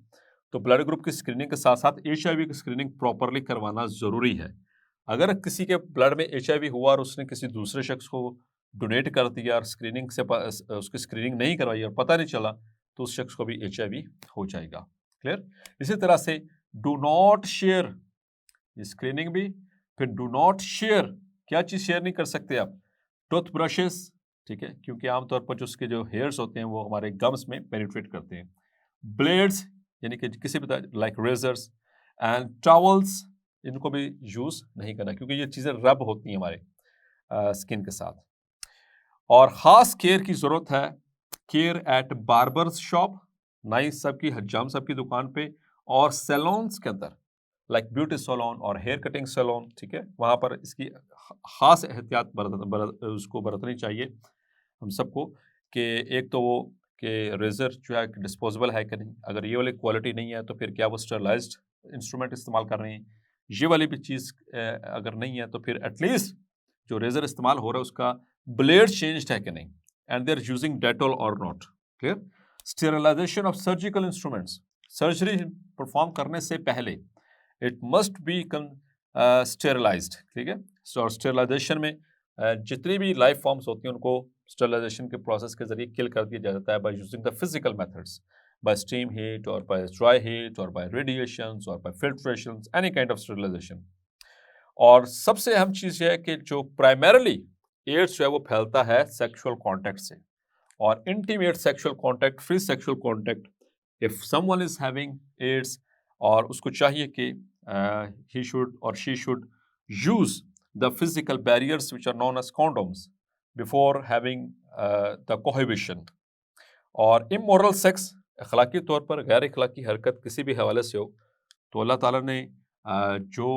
तो ब्लड ग्रुप की स्क्रीनिंग के साथ साथ HIV की स्क्रीनिंग प्रॉपरली करवाना जरूरी है। अगर किसी के ब्लड में HIV हुआ और उसने किसी दूसरे शख्स को डोनेट कर दिया और स्क्रीनिंग से उसकी स्क्रीनिंग नहीं करवाई और पता नहीं चला, तो उस शख्स को भी HIV हो जाएगा। क्लियर? इसी तरह से डू नॉट शेयर, स्क्रीनिंग भी, फिर डू नॉट शेयर, क्या चीज शेयर नहीं कर सकते आप? टूथ ब्रशेस, ठीक है, क्योंकि आमतौर पर जो उसके जो हेयर्स होते हैं वो हमारे गम्स में पेनिट्रेट करते हैं। ब्लेड्स, यानी कि किसी भी तरह लाइक रेजर्स एंड टॉवल्स, इनको भी यूज नहीं करना, क्योंकि ये चीजें रब होती हैं हमारे स्किन के साथ। और खास केयर की जरूरत है, care at barbers shop, nice साहब की, हज्जाम साहब की दुकान पे, और सैलून्स के अंदर लाइक ब्यूटी सैलून और हेयर कटिंग सैलून, ठीक है, वहां पर इसकी खास एहतियात उसको बरतनी चाहिए हम सबको, कि एक तो वो कि रेजर जो है डिस्पोजेबल है कि नहीं, अगर ये वाली क्वालिटी नहीं है तो फिर क्या वो स्टरलाइज्ड इंस्ट्रूमेंट इस्तेमाल कर रहे हैं, ये वाली भी चीज़ अगर नहीं है तो फिर एटलीस्ट जो रेजर इस्तेमाल हो रहा है उसका ब्लेड चेंज्ड है कि नहीं, and they are using Dettol और not. Clear? Sterilisation of surgical instruments, surgery perform करने से पहले इट मस्ट बी स्टेरिलाइज्ड, ठीक है। और स्टेरिलाइजेशन में जितनी भी लाइफ फॉर्म्स होती हैं उनको स्टेरिलाइजेशन के प्रोसेस के जरिए किल कर दिया जाता है by using the physical methods, by steam heat और बाय ड्राई हीट और बाय रेडिएशंस और by filtrations, any kind of sterilisation. और सबसे अहम चीज यह है कि जो प्राइमरीली एड्स जो है वो फैलता है सेक्सुअल कांटेक्ट से, और intimate sexual contact, free sexual contact, if someone is having AIDS, और उसको चाहिए कि he should or she should use the physical barriers which are known as condoms before having the cohabitation। और immoral sex, अखलाकी तौर पर गैर अखलाकी हरकत किसी भी हवाले से हो, तो अल्लाह ताला ने जो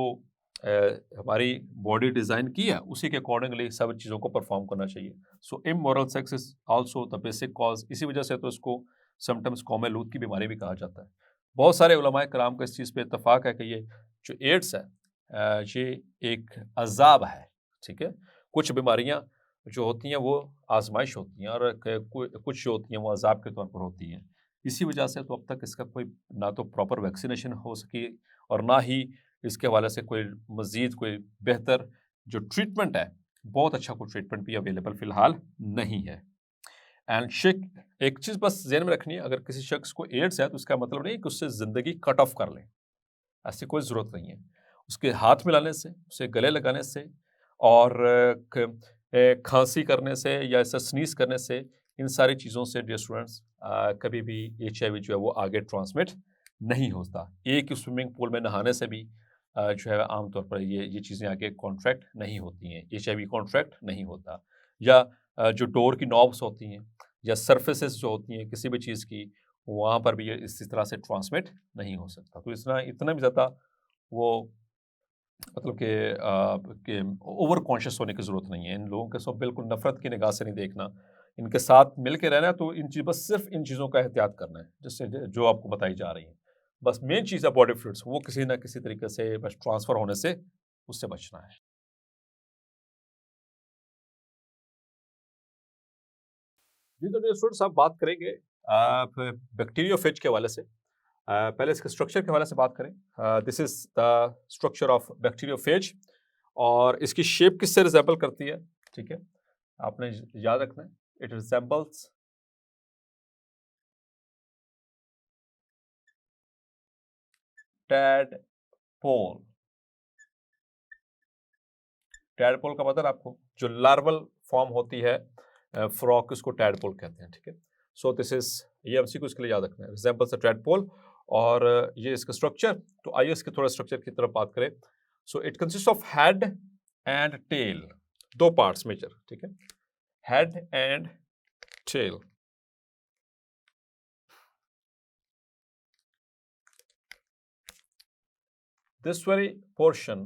हमारी बॉडी डिज़ाइन की है उसी के अकॉर्डिंगली सब चीज़ों को परफॉर्म करना चाहिए। So immoral sex is also the basic cause, इसी वजह से तो इसको समटाइम्स कौम लूत की बीमारी भी कहा जाता है। बहुत सारे उलमाए कराम का इस चीज़ पे इत्तफाक है कि ये जो एड्स है ये एक अजाब है, ठीक है। कुछ बीमारियां जो होती हैं वो आजमाइश होती हैं, और कुछ जो होती हैं वो अजाब के तौर पर होती हैं। इसी वजह से तो अब तक इसका कोई ना तो प्रॉपर वैक्सीनेशन हो सकी, और ना ही इसके हवाले से कोई मज़ीद कोई बेहतर जो ट्रीटमेंट है, बहुत अच्छा कोई ट्रीटमेंट भी अवेलेबल फ़िलहाल नहीं है। एंड एक चीज़ बस ज़हन में रखनी है, अगर किसी शख्स को एड्स है तो उसका मतलब नहीं कि उससे ज़िंदगी कट ऑफ कर लें, ऐसी कोई ज़रूरत नहीं है। उसके हाथ मिलाने से, उसे गले लगाने से, और खांसी करने से या ऐसा स्नीज़ करने से, इन सारी चीज़ों से डियर स्टूडेंट्स कभी भी HIV जो है वो आगे ट्रांसमिट नहीं होता। एक ही स्विमिंग पूल में नहाने से भी जो है आमतौर पर ये चीज़ें आगे कॉन्ट्रैक्ट नहीं होती हैं, HIV कॉन्ट्रैक्ट नहीं होता। या जो डोर की नॉब्स होती हैं या सरफेसेस जो होती हैं किसी भी चीज़ की, वहाँ पर भी ये इसी तरह से ट्रांसमिट नहीं हो सकता। तो इतना भी ज़्यादा वो मतलब कि ओवर कॉन्शियस होने की ज़रूरत नहीं है। इन लोगों के सब बिल्कुल नफ़रत की निगाह से नहीं देखना, इनके साथ मिल के रहना है, तो बस सिर्फ इन चीज़ों का एहतियात करना है जिससे जो आपको बताई जा रही हैं। बस मेन चीज़ है बॉडी फ्लूइड्स, वो किसी ना किसी तरीके से बस ट्रांसफ़र होने से उससे बचना है। जी, तो डियर स्टूडेंट्स आप बात करेंगे बैक्टीरियोफेज के हवाले से। पहले इसके स्ट्रक्चर के हवाले से बात करें. This is the structure of bacteriophage और इसकी शेप किससे रिजेंबल करती है? ठीक है, आपने याद रखना है, इट रिजेंबल्स टैडपोल. टैडपोल का मतलब आपको जो लार्वल फॉर्म होती है फ्रॉक, उसको टैडपोल कहते हैं. ठीक है, सो दिस इज, ये एमसीक्यू इसके लिए याद रखना है, रिजेंबल्स द टैडपोल. और ये इसका स्ट्रक्चर, तो आइए इसके थोड़ा स्ट्रक्चर की तरफ बात करें. So it consist of head and tail, दो पार्ट्स मेजर. ठीक है, head and tail. This very portion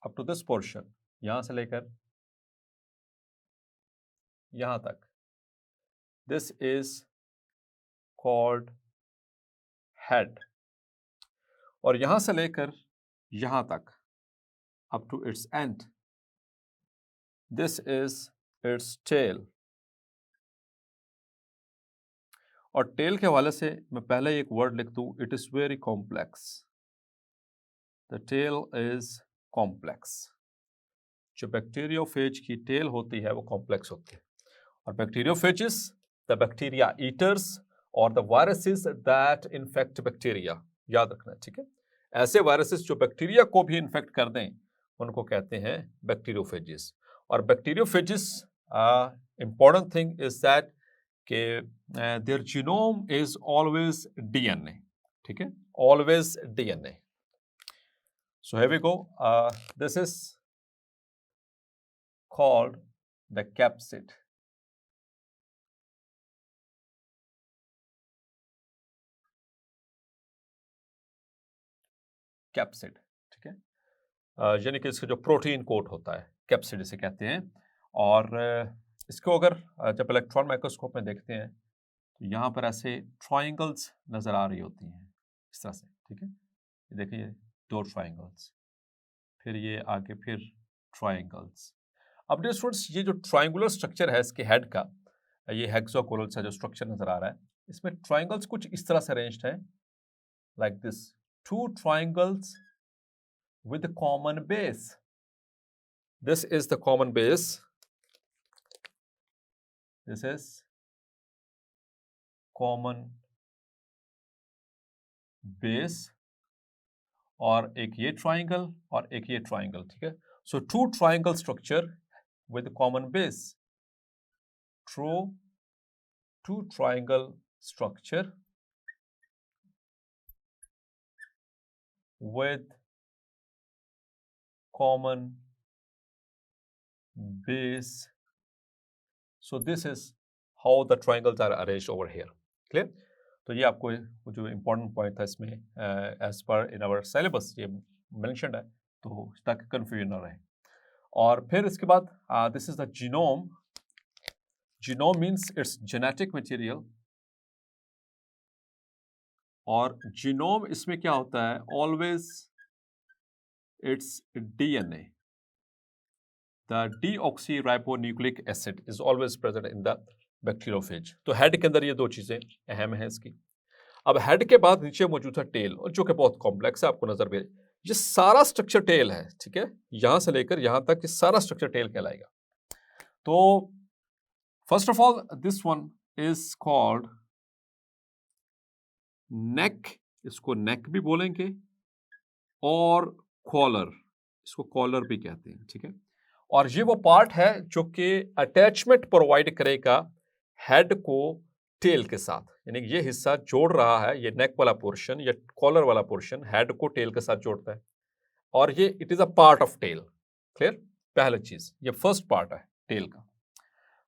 up to this portion, यहां से लेकर यहां तक, this is called head. और यहां से लेकर यहां तक up to its end, this is its tail. और टेल के हवाले से मैं पहले एक वर्ड लिख दूं, it is very complex. The tail is complex. जो बैक्टीरियोफेज की टेल होती है वो कॉम्प्लेक्स होती है. और बैक्टीरियोफेजेस, द बैक्टीरिया ईटर्स और the viruses that infect bacteria, याद रखना. ठीक है, ऐसे वायरसेस जो बैक्टीरिया को भी इन्फेक्ट कर दें उनको कहते हैं बैक्टीरियोफेजेस. और bacteriophages, important thing is that कि their genome is always DNA. ठीक है, always DNA. So here we go, this is called the capsid. Capsid. ठीक है, यानी कि इसका जो प्रोटीन कोट होता है, कैप्सिड इसे कहते हैं. और इसको अगर जब इलेक्ट्रॉन माइक्रोस्कोप में देखते हैं तो यहाँ पर ऐसे ट्रायंगल्स नजर आ रही होती हैं इस तरह से. ठीक है, ये देखिए, दो ट्रायंगल्स, फिर ये आगे फिर ट्रायंगल्स. अब डियर स्टूडेंट्स, ये जो ट्रायंगुलर स्ट्रक्चर है इसके हेड का, ये हेक्सागोनल सा जो स्ट्रक्चर नजर आ रहा है, इसमें ट्रायंगल्स कुछ इस तरह से अरेंज्ड है, like this, two triangles with a common base. This is the common base. This is common base. और एक ये triangle और एक ये triangle. ठीक है, so two triangle structure with common base. Two triangle structure with common base. So this is how the triangles are arranged over here. Clear? तो ये आपको जो इम्पोर्टेंट पॉइंट था इसमें as per in our syllabus ये mentioned है, तो ताकि कंफ्यूजन ना रहे. और फिर इसके बाद this is the genome. Genome means it's genetic material. और जीनोम इसमें क्या होता है, always it's DNA. The deoxyribonucleic acid is always present in the bacteriophage. तो हेड के अंदर ये दो चीजें अहम हैं इसकी. अब हेड के बाद नीचे मौजूद है टेल, और जो कि बहुत कॉम्प्लेक्स है, आपको नजर में ये सारा स्ट्रक्चर टेल है. ठीक है, यहां से लेकर यहां तक ये सारा स्ट्रक्चर टेल कहलाएगा. तो first of all this one is called neck, इसको नेक भी बोलेंगे, और कॉलर, इसको कॉलर भी कहते हैं. ठीक है, और ये वो पार्ट है जो कि अटैचमेंट प्रोवाइड करेगा हेड को टेल के साथ. यानी ये हिस्सा जोड़ रहा है, ये नेक वाला पोर्शन या कॉलर वाला पोर्शन हेड को टेल के साथ जोड़ता है, और ये it is a part of tail. Clear? पहली चीज, ये फर्स्ट पार्ट है टेल का.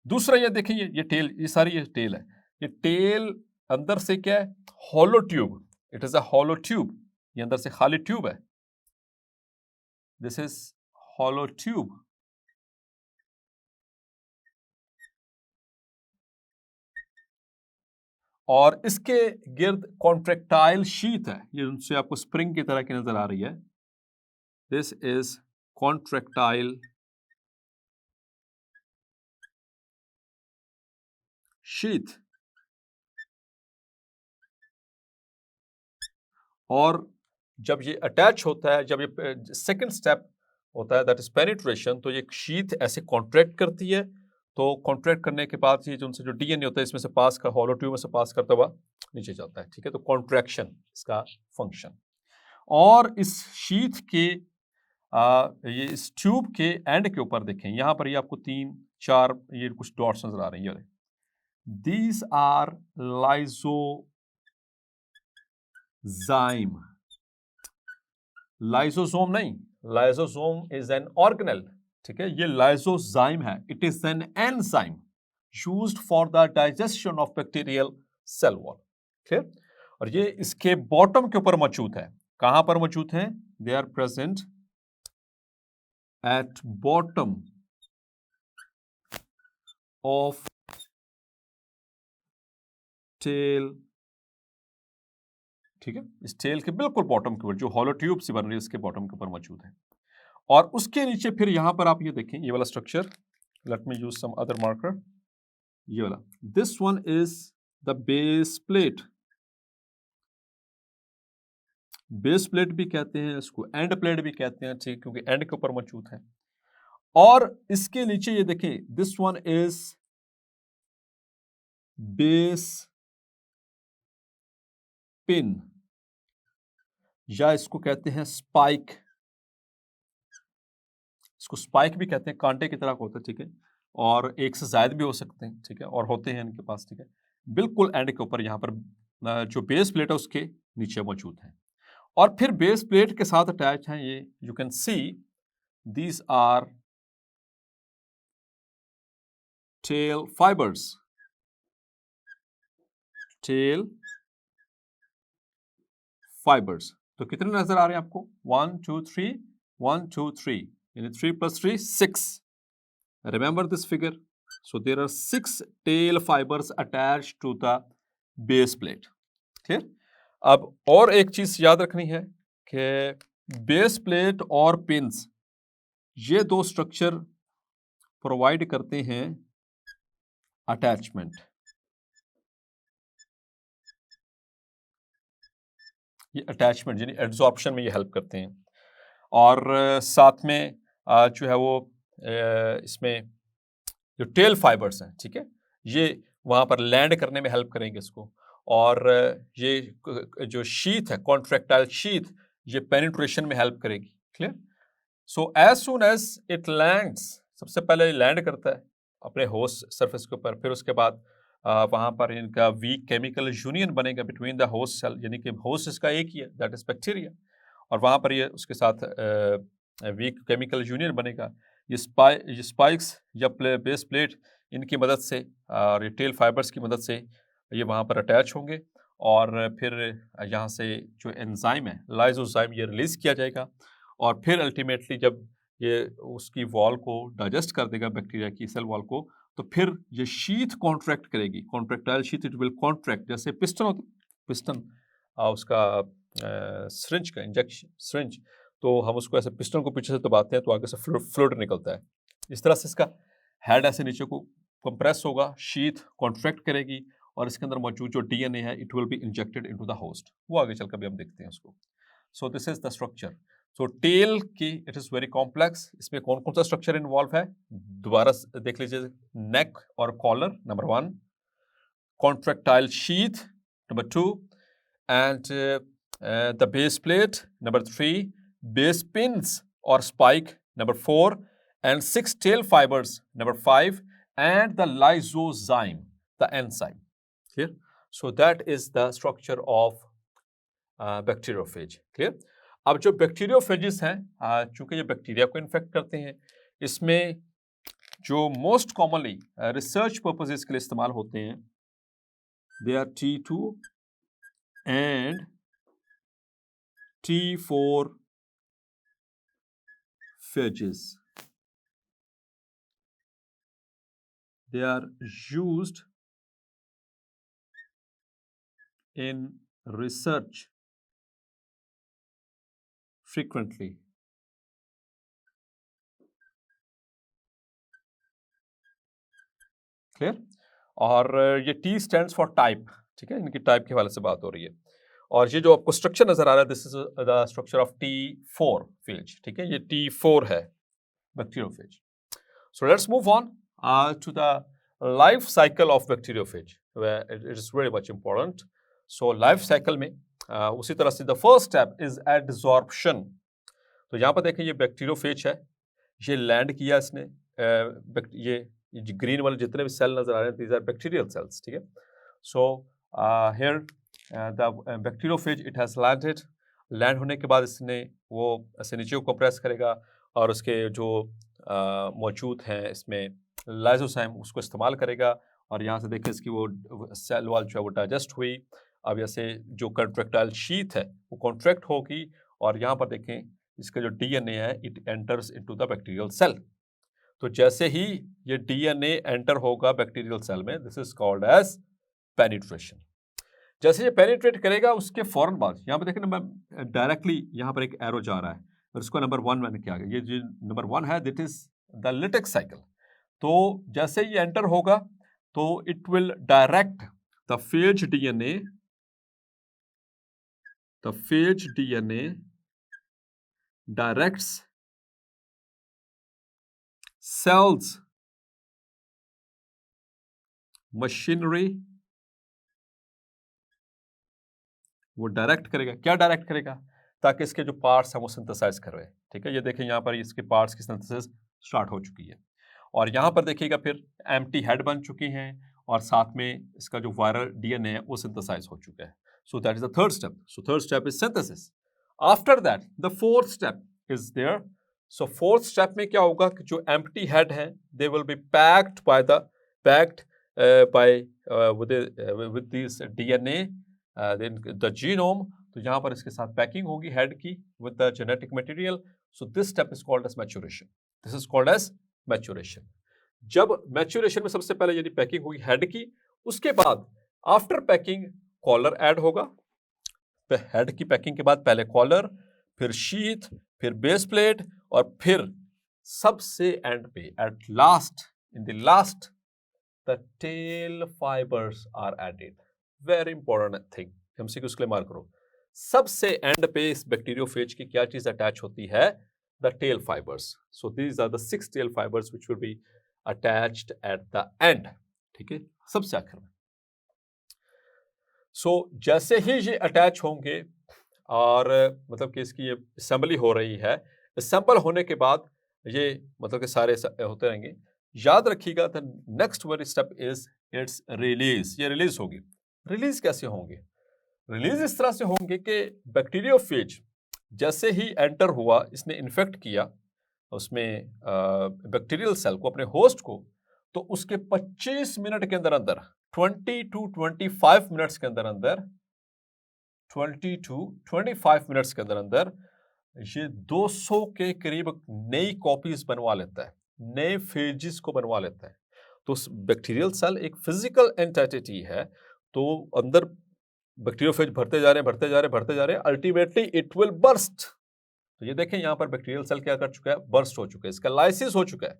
दूसरा ये देखिए, ये टेल, ये सारी ये टेल है. ये टेल अंदर से क्या है, hollow tube. It is a hollow tube. ये अंदर से खाली ट्यूब है. This is hollow tube. और इसके गिर्द कॉन्ट्रेक्टाइल शीथ है, ये उनसे आपको स्प्रिंग की तरह की नजर आ रही है. दिस इज कॉन्ट्रेक्टाइल शीथ, और जब ये अटैच होता है, जब ये सेकंड स्टेप होता है दैट इज पेनिट्रेशन, तो ये शीथ ऐसे कॉन्ट्रैक्ट करती है। तो कॉन्ट्रैक्ट करने के बाद ये जो उनसे जो डीएनए होता है इसमें से पास का हॉलो ट्यूब में से पास करता हुआ नीचे जाता है, ठीक है। तो कॉन्ट्रैक्शन इसका फंक्शन। और इस शीथ के ये इस ट्यूब के एंड के ऊपर देखें, यहाँ पर ये आपको 3-4 ये कुछ डॉट्स नजर आ रही है। दीज आर लाइसोजाइम, लाइसोसोम नहीं, लाइसोसोम इज एन ऑर्गेनेल, ठीक है। ये लाइसोजाइम है, it is an enzyme used for the digestion of bacterial cell wall, clear. और ये इसके बॉटम के ऊपर मौजूद है। कहां पर मौजूद है? They are present at bottom of tail, ठीक है। इस टेल के बिल्कुल बॉटम के ऊपर, जो हॉलो ट्यूब से बन रही है इसके बॉटम के ऊपर मौजूद है। और उसके नीचे फिर यहां पर आप ये देखें, ये वाला structure, let me use some other marker, ये वाला, this one is the base plate. Base plate भी कहते हैं इसको, एंड प्लेट भी कहते हैं, ठीक, क्योंकि एंड के ऊपर मौजूद है। और इसके नीचे ये देखें, this one is base pin, या इसको कहते हैं स्पाइक, इसको स्पाइक भी कहते हैं, कांटे की तरह होता है, ठीक है। और एक से ज्यादा भी हो सकते हैं, ठीक है, और होते हैं इनके पास, ठीक है। बिल्कुल एंड के ऊपर यहाँ पर जो बेस प्लेट है उसके नीचे मौजूद है। और फिर बेस प्लेट के साथ अटैच हैं ये, you can see these are tail fibres, tail fibres. तो कितने नजर आ रहे हैं आपको? 1 2 3, 1 2 3, यानी 3 + 3 6। Remember this figure. So there are 6 tail fibers attached to the base plate. Clear? अब और एक चीज याद रखनी है कि बेस प्लेट और पिंस, ये दो स्ट्रक्चर प्रोवाइड करते हैं अटैचमेंट। ये अटैचमेंट यानी एड्सॉर्प्शन में ये हेल्प करते हैं। और साथ में जो है वो इसमें जो टेल फाइबर्स हैं, ठीक है, ये वहां पर लैंड करने में हेल्प करेंगे इसको। और ये जो शीथ है, कॉन्ट्रैक्टाइल शीथ, ये पेनिट्रेशन में हेल्प करेगी, clear. So as soon as it lands, सबसे पहले लैंड करता है अपने होस्ट सरफेस के ऊपर, फिर उसके बाद वहां पर इनका वीक केमिकल यूनियन बनेगा बिटवीन द होस्ट सेल, यानी कि होस्ट इसका एक ही है, दैट इज बैक्टीरिया, और वहां पर ये उसके साथ वीक केमिकल यूनियन बनेगा। ये स्पाइक्स या बेस प्लेट, इनकी मदद से और टेल फाइबर्स की मदद से ये वहाँ पर अटैच होंगे, और फिर यहाँ से जो एंजाइम है, लाइसोजाइम, ये रिलीज किया जाएगा। और फिर अल्टीमेटली जब ये उसकी वॉल को डाइजेस्ट कर देगा, बैक्टीरिया की सेल वॉल को, तो फिर ये शीथ कॉन्ट्रैक्ट करेगी, contractile sheath, it will contract, जैसे पिस्टन होता है, पिस्टन उसका सिरिंज का इंजेक्शन सिरिंज, तो हम उसको ऐसे पिस्टन को पीछे से दबाते हैं तो आगे से फ्लूइड निकलता है। इस तरह से इसका हेड ऐसे नीचे को कंप्रेस होगा, शीथ कॉन्ट्रैक्ट करेगी, और इसके अंदर मौजूद जो डीएनए है it will be injected into the host. वो आगे चलकर भी हम देखते हैं उसको। So this is the structure. So tail की इट इज वेरी कॉम्प्लेक्स। इसमें कौन कौन सा स्ट्रक्चर इन्वॉल्व है दोबारा देख लीजिए। नेक और collar number 1, contractile sheath number 2, and the base plate number 3, base pins or spike number 4, and 6 tail fibers number 5, and the lysozyme, the enzyme. Clear? So that is the structure of bacteriophage. Clear? अब जो bacteriophages हैं, चूंकि ये bacteria को infect करते हैं, इसमें जो मोस्ट कॉमनली रिसर्च पर्पसेस के लिए इस्तेमाल होते हैं, they are T2 and T4 phages. They are used in research frequently. Clear? और ये T स्टैंड्स फॉर टाइप, ठीक है, इनकी टाइप के हवाले से बात हो रही है। और ये जो आपको स्ट्रक्चर नजर आ रहा है, this is the structure of T4 phage, ठीक है, ये T4 है bacteriophage. So let's move on to the life cycle of bacteriophage, it is very much important. So life cycle में उसी तरह से the first step is adsorption. तो यहाँ पर देखें ये बैक्टीरियोफेज है, ये लैंड किया इसने, ये ग्रीन वाले जितने भी सेल नजर आ रहे हैं दीज आर बैक्टीरियल सेल्स, ठीक है। So here the bacteriophage it has landed, land होने के बाद इसने वो ऐसे नीचे को प्रेस करेगा और उसके जो मौजूद हैं इसमें लाइसोसाइम उसको इस्तेमाल करेगा, और यहाँ से देखें इसकी वो सेल वाल जो है वो डाइजेस्ट हुई। अब जैसे जो कंट्रैक्टाइल शीथ है वो कॉन्ट्रैक्ट होगी, और यहाँ पर देखें इसका जो डीएनए है it enters into the bacterial cell. तो जैसे ही ये डीएनए एंटर होगा बैक्टीरियल सेल में, this is called as penetration. जैसे ये पेनिट्रेट करेगा उसके फौरन बाद यहाँ पर देखें नंबर डायरेक्टली यहाँ पर एक एरो जा रहा है और उसको नंबर 1 मैंने क्या किया, ये जो नंबर 1 है that is the lytic cycle. तो जैसे ये एंटर होगा तो it will direct the phage DNA directs cells machinery, वो डायरेक्ट करेगा, क्या डायरेक्ट करेगा, ताकि इसके जो पार्ट्स हैं वो सिंथेसाइज कर रहे हैं, ठीक है। ये देखें यहाँ पर इसके पार्ट्स की सिंथेसिस स्टार्ट हो चुकी है, और यहाँ पर देखिएगा फिर एम्प्टी हेड बन चुकी हैं और साथ में इसका जो वायरल डीएनए है वो सिंथेसाइज हो चुका है। So that is the third step. So third step is synthesis. After that the fourth step is there. So fourth step में क्या होगा कि जो एम्प्टी हेड है they will be packed by with this DNA the genome. तो यहाँ पर इसके साथ पैकिंग होगी हेड की with the genetic material. So this step is called as maturation. This is called as maturation. जब मैच्योरेशन में सबसे पहले यानी पैकिंग होगी हेड की, उसके बाद आफ्टर पैकिंग कॉलर ऐड होगा। हेड की पैकिंग के बाद पहले कॉलर, फिर शीथ, फिर बेस प्लेट, और फिर सबसे एंड पे at last in the last the tail fibres are added. Very important thing, MCQ उसके लिए मार्क करो। सबसे एंड पे इस बैक्टीरियोफेज की क्या चीज अटैच होती है, the tail fibres. So these are the 6 tail fibres which will be attached at the end, ठीक है, सबसे आखिर में। सो जैसे ही ये अटैच होंगे और मतलब कि इसकी ये असेंबली हो रही है, असेंबल होने के बाद ये मतलब कि सारे होते रहेंगे। याद रखिएगा the next one step is it's release. ये रिलीज होगी। रिलीज कैसे होंगे? रिलीज इस तरह से होंगे कि बैक्टीरियोफेज जैसे ही एंटर हुआ, इसने इन्फेक्ट किया उसमें बैक्टीरियल सेल को, अपने होस्ट को, तो उसके 25 मिनट के अंदर अंदर 20 to 25 मिनट्स के अंदर अंदर 20 to 25 मिनट्स के अंदर अंदर ये 200 के करीब नई कॉपीज बनवा लेता है, नए फेजेस को बनवा लेता है। तो बैक्टीरियल सेल एक फिजिकल एंटिटी है, तो अंदर बैक्टीरियोफेज भरते जा रहे हैं, अल्टीमेटली इट विल बर्स्ट। तो ये देखें यहाँ पर बैक्टीरियल सेल क्या कर चुका है, बर्स्ट हो चुका है, इसका लाइसिस हो चुका है।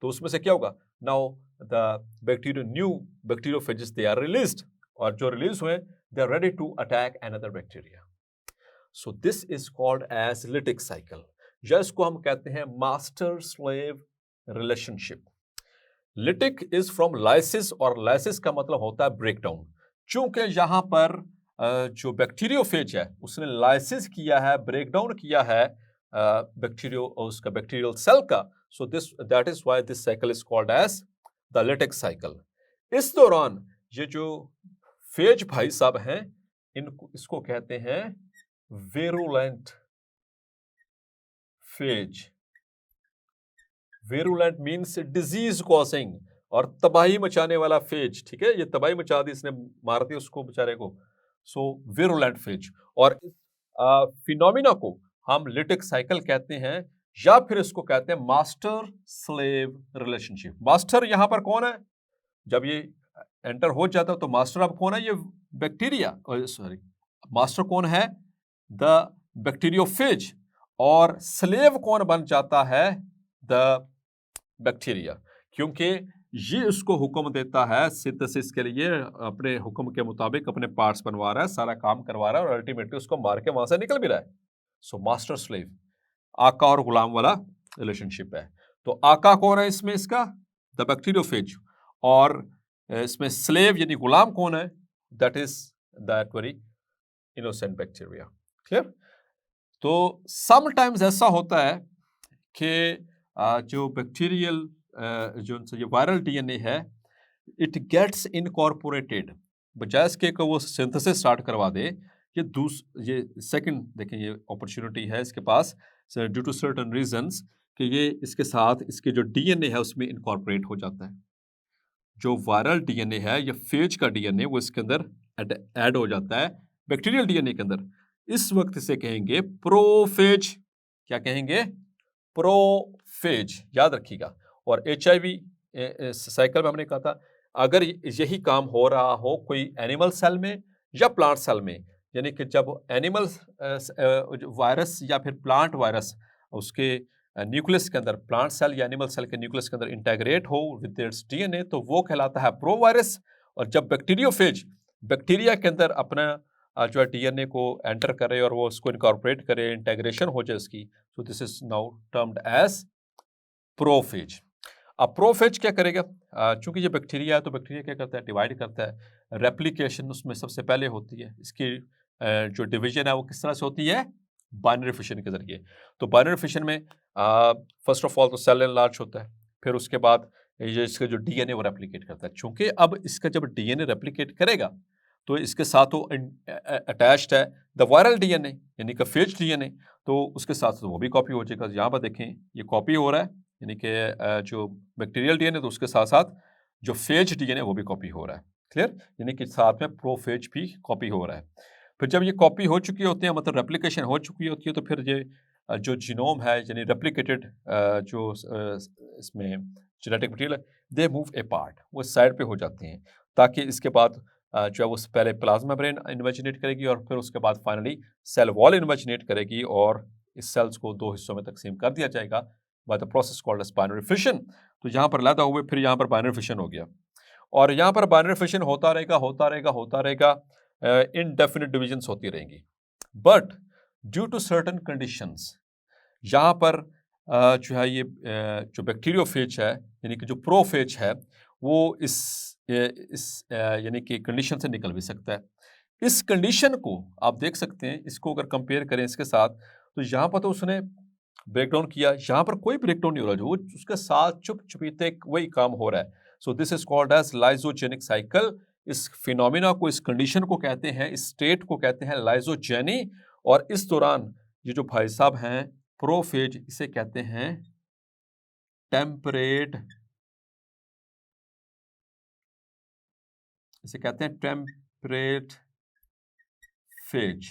तो उसमें से क्या होगा, now the new bacteriophages they are released, और जो रिलीज हुए they are ready to attack another bacteria. So this is called as lytic cycle, या इसको हम कहते हैं master slave relationship. Lytic is from lysis, और लाइसिस का मतलब होता है ब्रेकडाउन। चूंकि यहां पर जो बैक्टीरियोफेज है उसने लाइसिस किया है, ब्रेकडाउन किया है उसका बैक्टीरियल सेल का, so this that is why this cycle is called as the lytic cycle. इस दौरान ये जो फेज भाई साहब हैं इसको कहते हैं virulent phase. Virulent means disease causing, और तबाही मचाने वाला फेज, ठीक है, ये तबाही मचा दी, इसने मार दी उसको बेचारे को। सो वेरुलेंट फेज, और इस फिनोमिना को हम लिटिक साइकिल कहते हैं, या फिर इसको कहते हैं मास्टर स्लेव रिलेशनशिप। मास्टर यहां पर कौन है, जब ये एंटर हो जाता है तो मास्टर अब कौन है, ये बैक्टीरिया, सॉरी मास्टर कौन है, द बैक्टीरियोफेज, और स्लेव कौन बन जाता है, द बैक्टीरिया। क्योंकि ये उसको हुक्म देता है सिंथेसिस के लिए, अपने हुक्म के मुताबिक अपने पार्ट्स बनवा रहा है, सारा काम करवा रहा है और अल्टीमेटली उसको मार के वहां से निकल भी रहा है। सो मास्टर स्लेव, आका और गुलाम वाला रिलेशनशिप है। तो आका कौन है इसमें? इसका द बैक्टीरियोफेज, और इसमें स्लेव यानी गुलाम कौन है? That is that very innocent bacteria. Clear? तो समटाइम्स ऐसा होता है कि जो बैक्टीरियल जो ये वायरल डीएनए है, इट गेट्स इनकॉर्पोरेटेड, बजाय इसके कि वो सिंथेसिस स्टार्ट करवा दे, ये सेकंड देखें, ये अपॉर्चुनिटी है इसके पास ड्यू टू सर्टेन रीजंस कि ये इसके साथ इसके जो डीएनए है उसमें इनकॉर्पोरेट हो जाता है। जो वायरल डीएनए है या फेज का डीएनए वो इसके अंदर ऐड हो जाता है बैक्टीरियल डीएनए के अंदर। इस वक्त इसे कहेंगे प्रोफेज। क्या कहेंगे? प्रोफेज, याद रखिएगा। और HIV साइकिल में हमने कहा था, अगर यही काम हो रहा हो कोई एनिमल सेल में या प्लांट सेल में, यानी कि जब एनिमल वायरस या फिर प्लांट वायरस उसके न्यूक्लियस के अंदर, प्लांट सेल या एनिमल सेल के न्यूक्लियस के अंदर इंटेग्रेट हो विद इट्स डीएनए, तो वो कहलाता है प्रो वायरस। और जब बैक्टीरियोफेज बैक्टीरिया के अंदर अपना जो है डीएनए को एंटर करे और वो उसको इनकॉर्पोरेट करे, इंटेग्रेशन हो जाए इसकी, so this is now termed as prophase. अब प्रोफेज क्या करेगा? चूंकि ये बैक्टीरिया है तो बैक्टीरिया क्या करता है? डिवाइड करता है। रेप्लिकेशन उसमें सबसे पहले होती है। इसकी जो डिवीजन है वो किस तरह से होती है? बाइनरी फिशन के जरिए। तो बाइनरी फिशन में फर्स्ट ऑफ ऑल तो सेल एनलार्ज होता है, फिर उसके बाद ये इसका जो डीएनए वो रेप्लिकेट करता है। चूंकि अब इसका जब डीएनए रेप्लिकेट करेगा तो इसके साथ वो अटैच्ड है द वायरल डीएनए यानी कि फेज डीएनए, तो उसके साथ वो भी कॉपी हो जाएगा। यहाँ पर देखें ये कॉपी हो रहा है, यानी कि जो बैक्टीरियल डीएनए तो उसके साथ साथ जो फेज डीएनए वो भी कॉपी हो रहा है। क्लियर? यानी कि साथ में प्रोफेज भी कॉपी हो रहा है। फिर जब ये कॉपी हो चुकी होती है, मतलब रेप्लिकेशन हो चुकी होती है, तो फिर ये जो जीनोम है यानी रेप्लिकेटेड जो इसमें genetic material, they move A part, वो साइड पे हो जाते हैं, ताकि इसके बाद जो है वो पहले प्लाज्मा मेम्ब्रेन इन्वेजिनेट करेगी और फिर उसके बाद फाइनली सेल वॉल इन्वेजिनेट करेगी और इस सेल्स को दो हिस्सों में तकसीम कर दिया जाएगा by the process called as binary fission. तो यहाँ पर अलहदा हुए, फिर यहाँ पर बाइनरी फिशन हो गया और यहाँ पर बाइनरी फिशन होता रहेगा, इनडेफिनिट डिविजन्स होती रहेंगी। But due to certain conditions यहाँ पर जो है ये जो बैक्टीरियोफेज है यानी कि जो प्रोफेज है वो इस यानी कि कंडीशन से निकल भी सकता है। इस कंडीशन को आप देख सकते हैं, इसको अगर कंपेयर करें इसके साथ, तो यहाँ पर तो उसने ब्रेकडाउन किया, यहाँ पर कोई ब्रेकडाउन नहीं हो रहा, जो उसके साथ चुप चुपीते वही काम हो रहा है। So this is called as lysogenic cycle. इस फिनोमिना को, इस कंडीशन को कहते हैं, इस स्टेट को कहते हैं लाइजोजेनी। और इस दौरान ये जो भाई साहब हैं प्रोफेज, इसे कहते हैं टेम्परेट, इसे कहते हैं टेम्परेट फेज।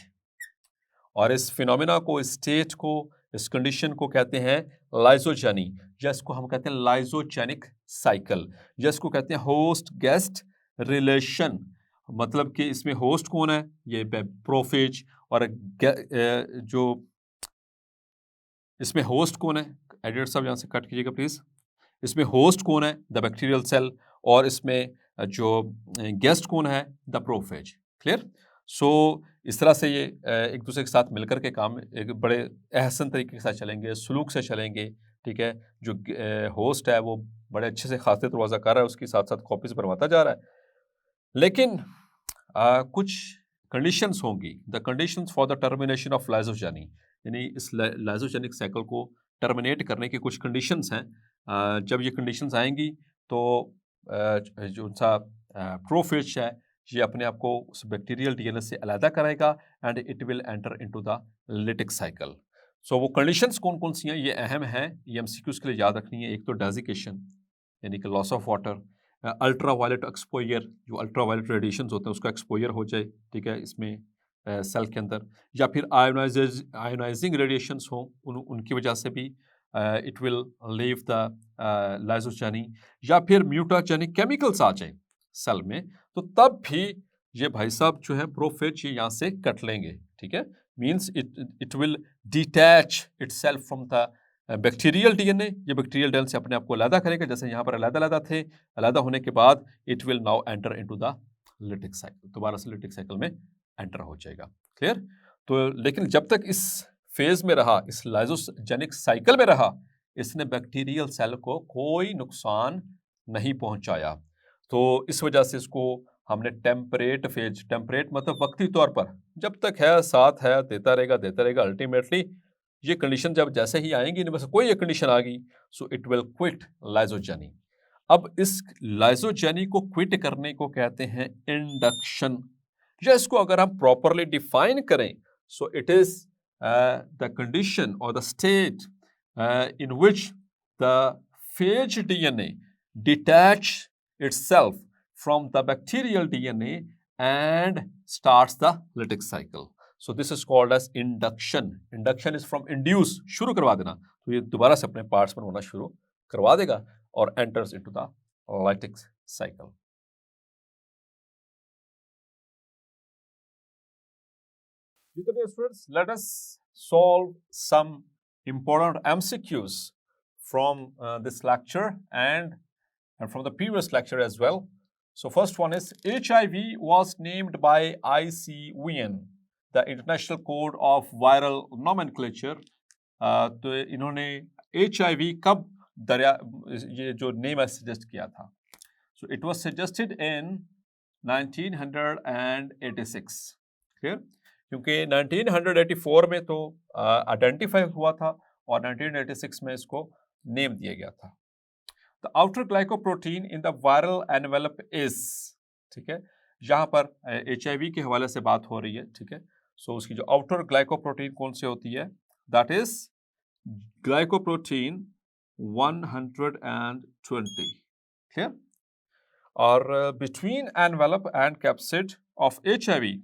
और इस फिनोमिना को, इस स्टेट को, इस कंडीशन को कहते हैं लाइजोजेनी, या इसको हम कहते हैं लाइजोजेनिक साइकिल, या इसको कहते हैं होस्ट गेस्ट रिलेशन। मतलब कि इसमें होस्ट कौन है? ये प्रोफेज। और जो इसमें होस्ट कौन है? एडिटर साहब यहाँ से कट कीजिएगा प्लीज। इसमें होस्ट कौन है? The bacterial cell. और इसमें जो गेस्ट कौन है? The prophase. क्लियर? सो इस तरह से ये एक दूसरे के साथ मिलकर के काम एक बड़े एहसन तरीके के साथ चलेंगे, सलूक से चलेंगे। ठीक है? जो होस्ट है वो बड़े अच्छे से खासे दरवाज़ा कर रहा है, उसके साथ साथ कॉपीज बनवाता जा रहा है। लेकिन कुछ कंडीशंस होंगी, the conditions for the termination of lysogeny, यानी इस लाइजोजेनिक साइकिल को टर्मिनेट करने की कुछ कंडीशंस हैं। जब ये कंडीशंस आएंगी तो जो सा प्रोफेज है ये अपने आप को उस बैक्टीरियल डीएनए से अलग कराएगा and it will enter into the lytic cycle. So वो कंडीशंस कौन कौन सी हैं ये अहम हैं, ये एमसीक्यूज के लिए याद रखनी है। एक तो डेजिकेशन यानी कि loss of water, ultraviolet exposure, जो अल्ट्रा वायलेट रेडिएशंस होते हैं उसका एक्सपोजर हो जाए, ठीक है, इसमें सेल के अंदर, या फिर आयोनाइजिंग रेडिएशंस हों, उनकी वजह से भी इट विल लीव द लाइजोजेनी, या फिर म्यूटाजेनिक केमिकल्स आ जाएं सेल में, तो तब भी ये भाई साहब जो है प्रोफेज ये यहाँ से कट लेंगे। ठीक है? Means it will detach itself from the bacterial DNA, ये बैक्टीरियल डीएनए से अपने आप को अलग करेगा, जैसे यहाँ पर अलग-अलग थे, अलग होने के बाद it will now enter into the lytic cycle, दोबारा से लिटिक साइकिल में एंटर हो जाएगा। क्लियर? तो लेकिन जब तक इस फेज में रहा, इस लाइसोजेनिक साइकिल में रहा, इसने बैक्टीरियल सेल को कोई नुकसान नहीं पहुंचाया। तो इस वजह से इसको हमने टेम्परेट फेज, टेम्परेट मतलब वक्ती तौर पर, जब तक है साथ है, देता रहेगा, अल्टीमेटली ये कंडीशन जब जैसे ही आएंगी, इनमें से कोई एक कंडीशन आ गई, so it will quit lysogeny. अब इस लाइसोजेनी को क्विट करने को कहते हैं इंडक्शन, या इसको अगर हम प्रॉपरली डिफाइन करें, so it is the condition और the state in which the phage DNA detach itself from the bacterial DNA and starts the lytic cycle. So this is called as induction. Induction is from induce, शुरू करवा देना, तो ये दोबारा से अपने parts में होना शुरू करवा देगा और enters into the lytic cycle. Dear students, let us solve some important MCQs from this lecture and from the previous lecture as well. So first one is HIV was named by ICVN, the International Code of Viral Nomenclature. तो इन्होंने HIV कब ये जो name है suggest किया था? So it was suggested in 1986. Clear? क्योंकि 1984 में तो आइडेंटिफाई हुआ था और 1986 में इसको नेम दिया गया था। The outer glycoprotein in the viral envelope is, ठीक है, यहाँ पर HIV के हवाले से बात हो रही है, ठीक है। सो उसकी जो आउटर ग्लाइकोप्रोटीन कौन सी होती है? That is glycoprotein 120, clear? और between envelope and capsid of HIV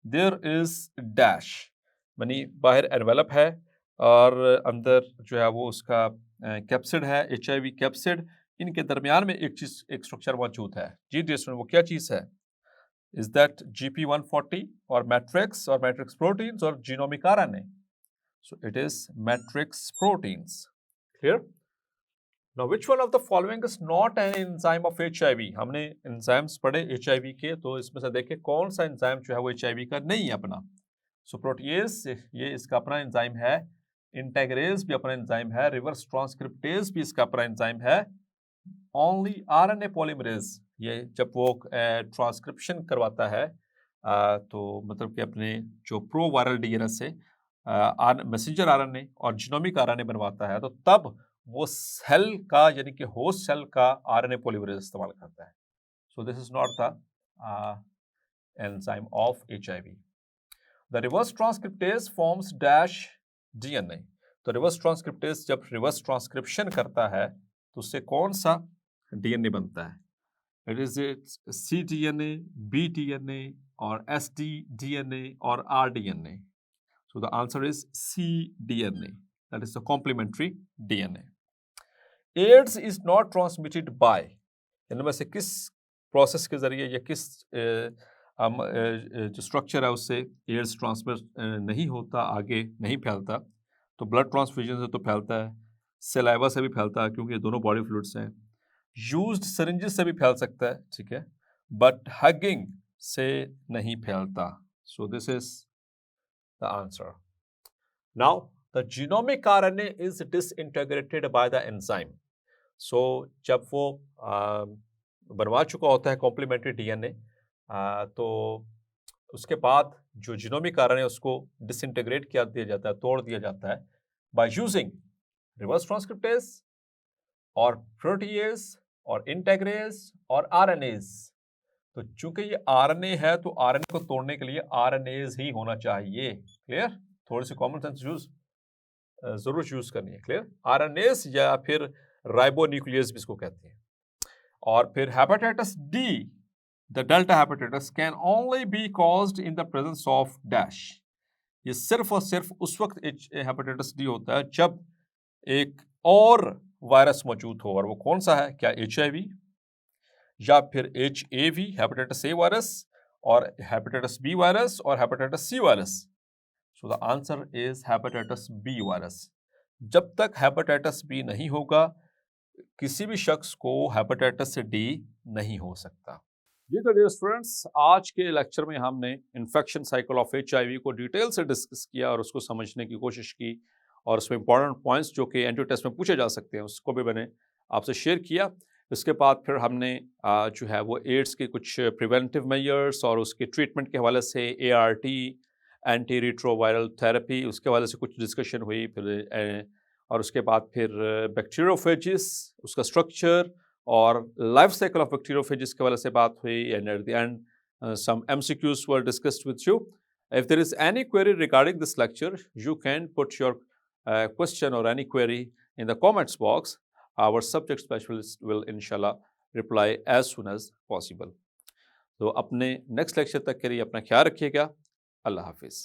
there is dash, यानी बाहर एनवेलप है और अंदर जो है वो उसका कैप्सिड है, HIV कैप्सिड, इनके दरमियान में एक चीज, एक स्ट्रक्चर मौजूद है। जी वो क्या चीज है? इज दैट GP140 और मैट्रिक्स प्रोटीन्स और genomic RNA? So it is matrix proteins. Clear? Now which one of the following is not an enzyme of HIV? हमने एंजाइम्स पढ़े HIV के, तो इसमें से देखिए कौन सा एंजाइम जो है वो HIV का नहीं है अपना। सो प्रोटीएज, ये इसका अपना एंजाइम है, इंटेग्रेज भी अपना एंजाइम है, रिवर्स ट्रांसक्रिप्टेज भी इसका अपना एंजाइम है, ओनली RNA पॉलीमरेज, ये जब वो ट्रांसक्रिप्शन करवाता है तो मतलब कि अपने जो प्रो वायरल DNA से मैसेंजर RNA और जीनोमिक RNA बनवाता है, तो तब वो सेल का, यानी कि होस्ट सेल का RNA पॉलीमरेज इस्तेमाल करता है। So this is not the enzyme of HIV. The reverse transcriptase forms dash DNA. तो रिवर्स ट्रांसक्रिप्टेज जब रिवर्स ट्रांसक्रिप्शन करता है तो उससे कौन सा DNA बनता है? इट इज cDNA, bDNA और sdDNA और rDNA. So the answer is cDNA. That is the complementary DNA. AIDS is not transmitted by, इनमें से किस प्रोसेस के जरिए या किस जो स्ट्रक्चर है उससे एड्स ट्रांसफर नहीं होता, आगे नहीं फैलता? तो ब्लड ट्रांसफ्यूजन से तो फैलता है, सलाइवा से भी फैलता है क्योंकि ये दोनों बॉडी फ्लूइड्स हैं, यूज्ड सिरिंजेस से भी फैल सकता है, ठीक है, बट हगिंग से नहीं फैलता। So this is the answer. Now the genomic RNA is disintegrated by the enzyme. So जब वो बनवा चुका होता है कॉम्प्लीमेंट्री DNA, तो उसके बाद जो जीनोमिक RNA उसको डिसइंटीग्रेट किया दिया जाता है, तोड़ दिया जाता है बाय यूजिंग रिवर्स ट्रांसक्रिप्टेज और प्रोटीएज और इंटेग्रेज और RNAs। तो चूंकि ये RNA है तो RNA को तोड़ने के लिए RNAs ही होना चाहिए। क्लियर? थोड़ी सी कॉमन सेंस जरूर यूज करनी है। क्लियर? RNAs या फिर राइबोन्यूक्लियस भी इसको कहते हैं। और फिर hepatitis D, the delta hepatitis can only be caused in the presence of dash. ये सिर्फ और सिर्फ उस वक्त हेपेटाइटिस D होता है जब एक और वायरस मौजूद हो, और वो कौन सा है? क्या HIV या फिर HAV, हेपेटाइटिस A वायरस, और हेपेटाइटिस B वायरस और hepatitis C virus? So the answer is hepatitis B virus. जब तक हेपेटाइटिस बी नहीं होगा, किसी भी शख्स को हेपेटाइटिस डी नहीं हो सकता। जी तो डियर स्टूडेंट्स, आज के लेक्चर में हमने इन्फेक्शन साइकिल ऑफ एचआईवी को डिटेल से डिस्कस किया और उसको समझने की कोशिश की, और उसमें इंपॉर्टेंट पॉइंट्स जो कि एंटी टेस्ट में पूछे जा सकते हैं उसको भी मैंने आपसे शेयर किया। इसके बाद फिर हमने जो है वो एड्स के कुछ प्रिवेंटिव मेजर्स और उसके ट्रीटमेंट के हवाले से एआरटी, एंटी रिट्रोवायरल थेरेपी, उसके हवाले से कुछ डिस्कशन हुई। फिर और उसके बाद फिर बैक्टीरियोफेजिस, उसका स्ट्रक्चर और लाइफ साइकिल ऑफ बैक्टीरियोफेजिस के हवाले से बात हुई। And eight the and some MCQs were discussed with you. If there is any query regarding this lecture, you can put your question or any query in the comments box. Our subject specialist will inshallah reply as soon as possible. तो अपने next lecture तक के लिए अपना ख्याल रखिएगा। अल्लाह हाफिज़।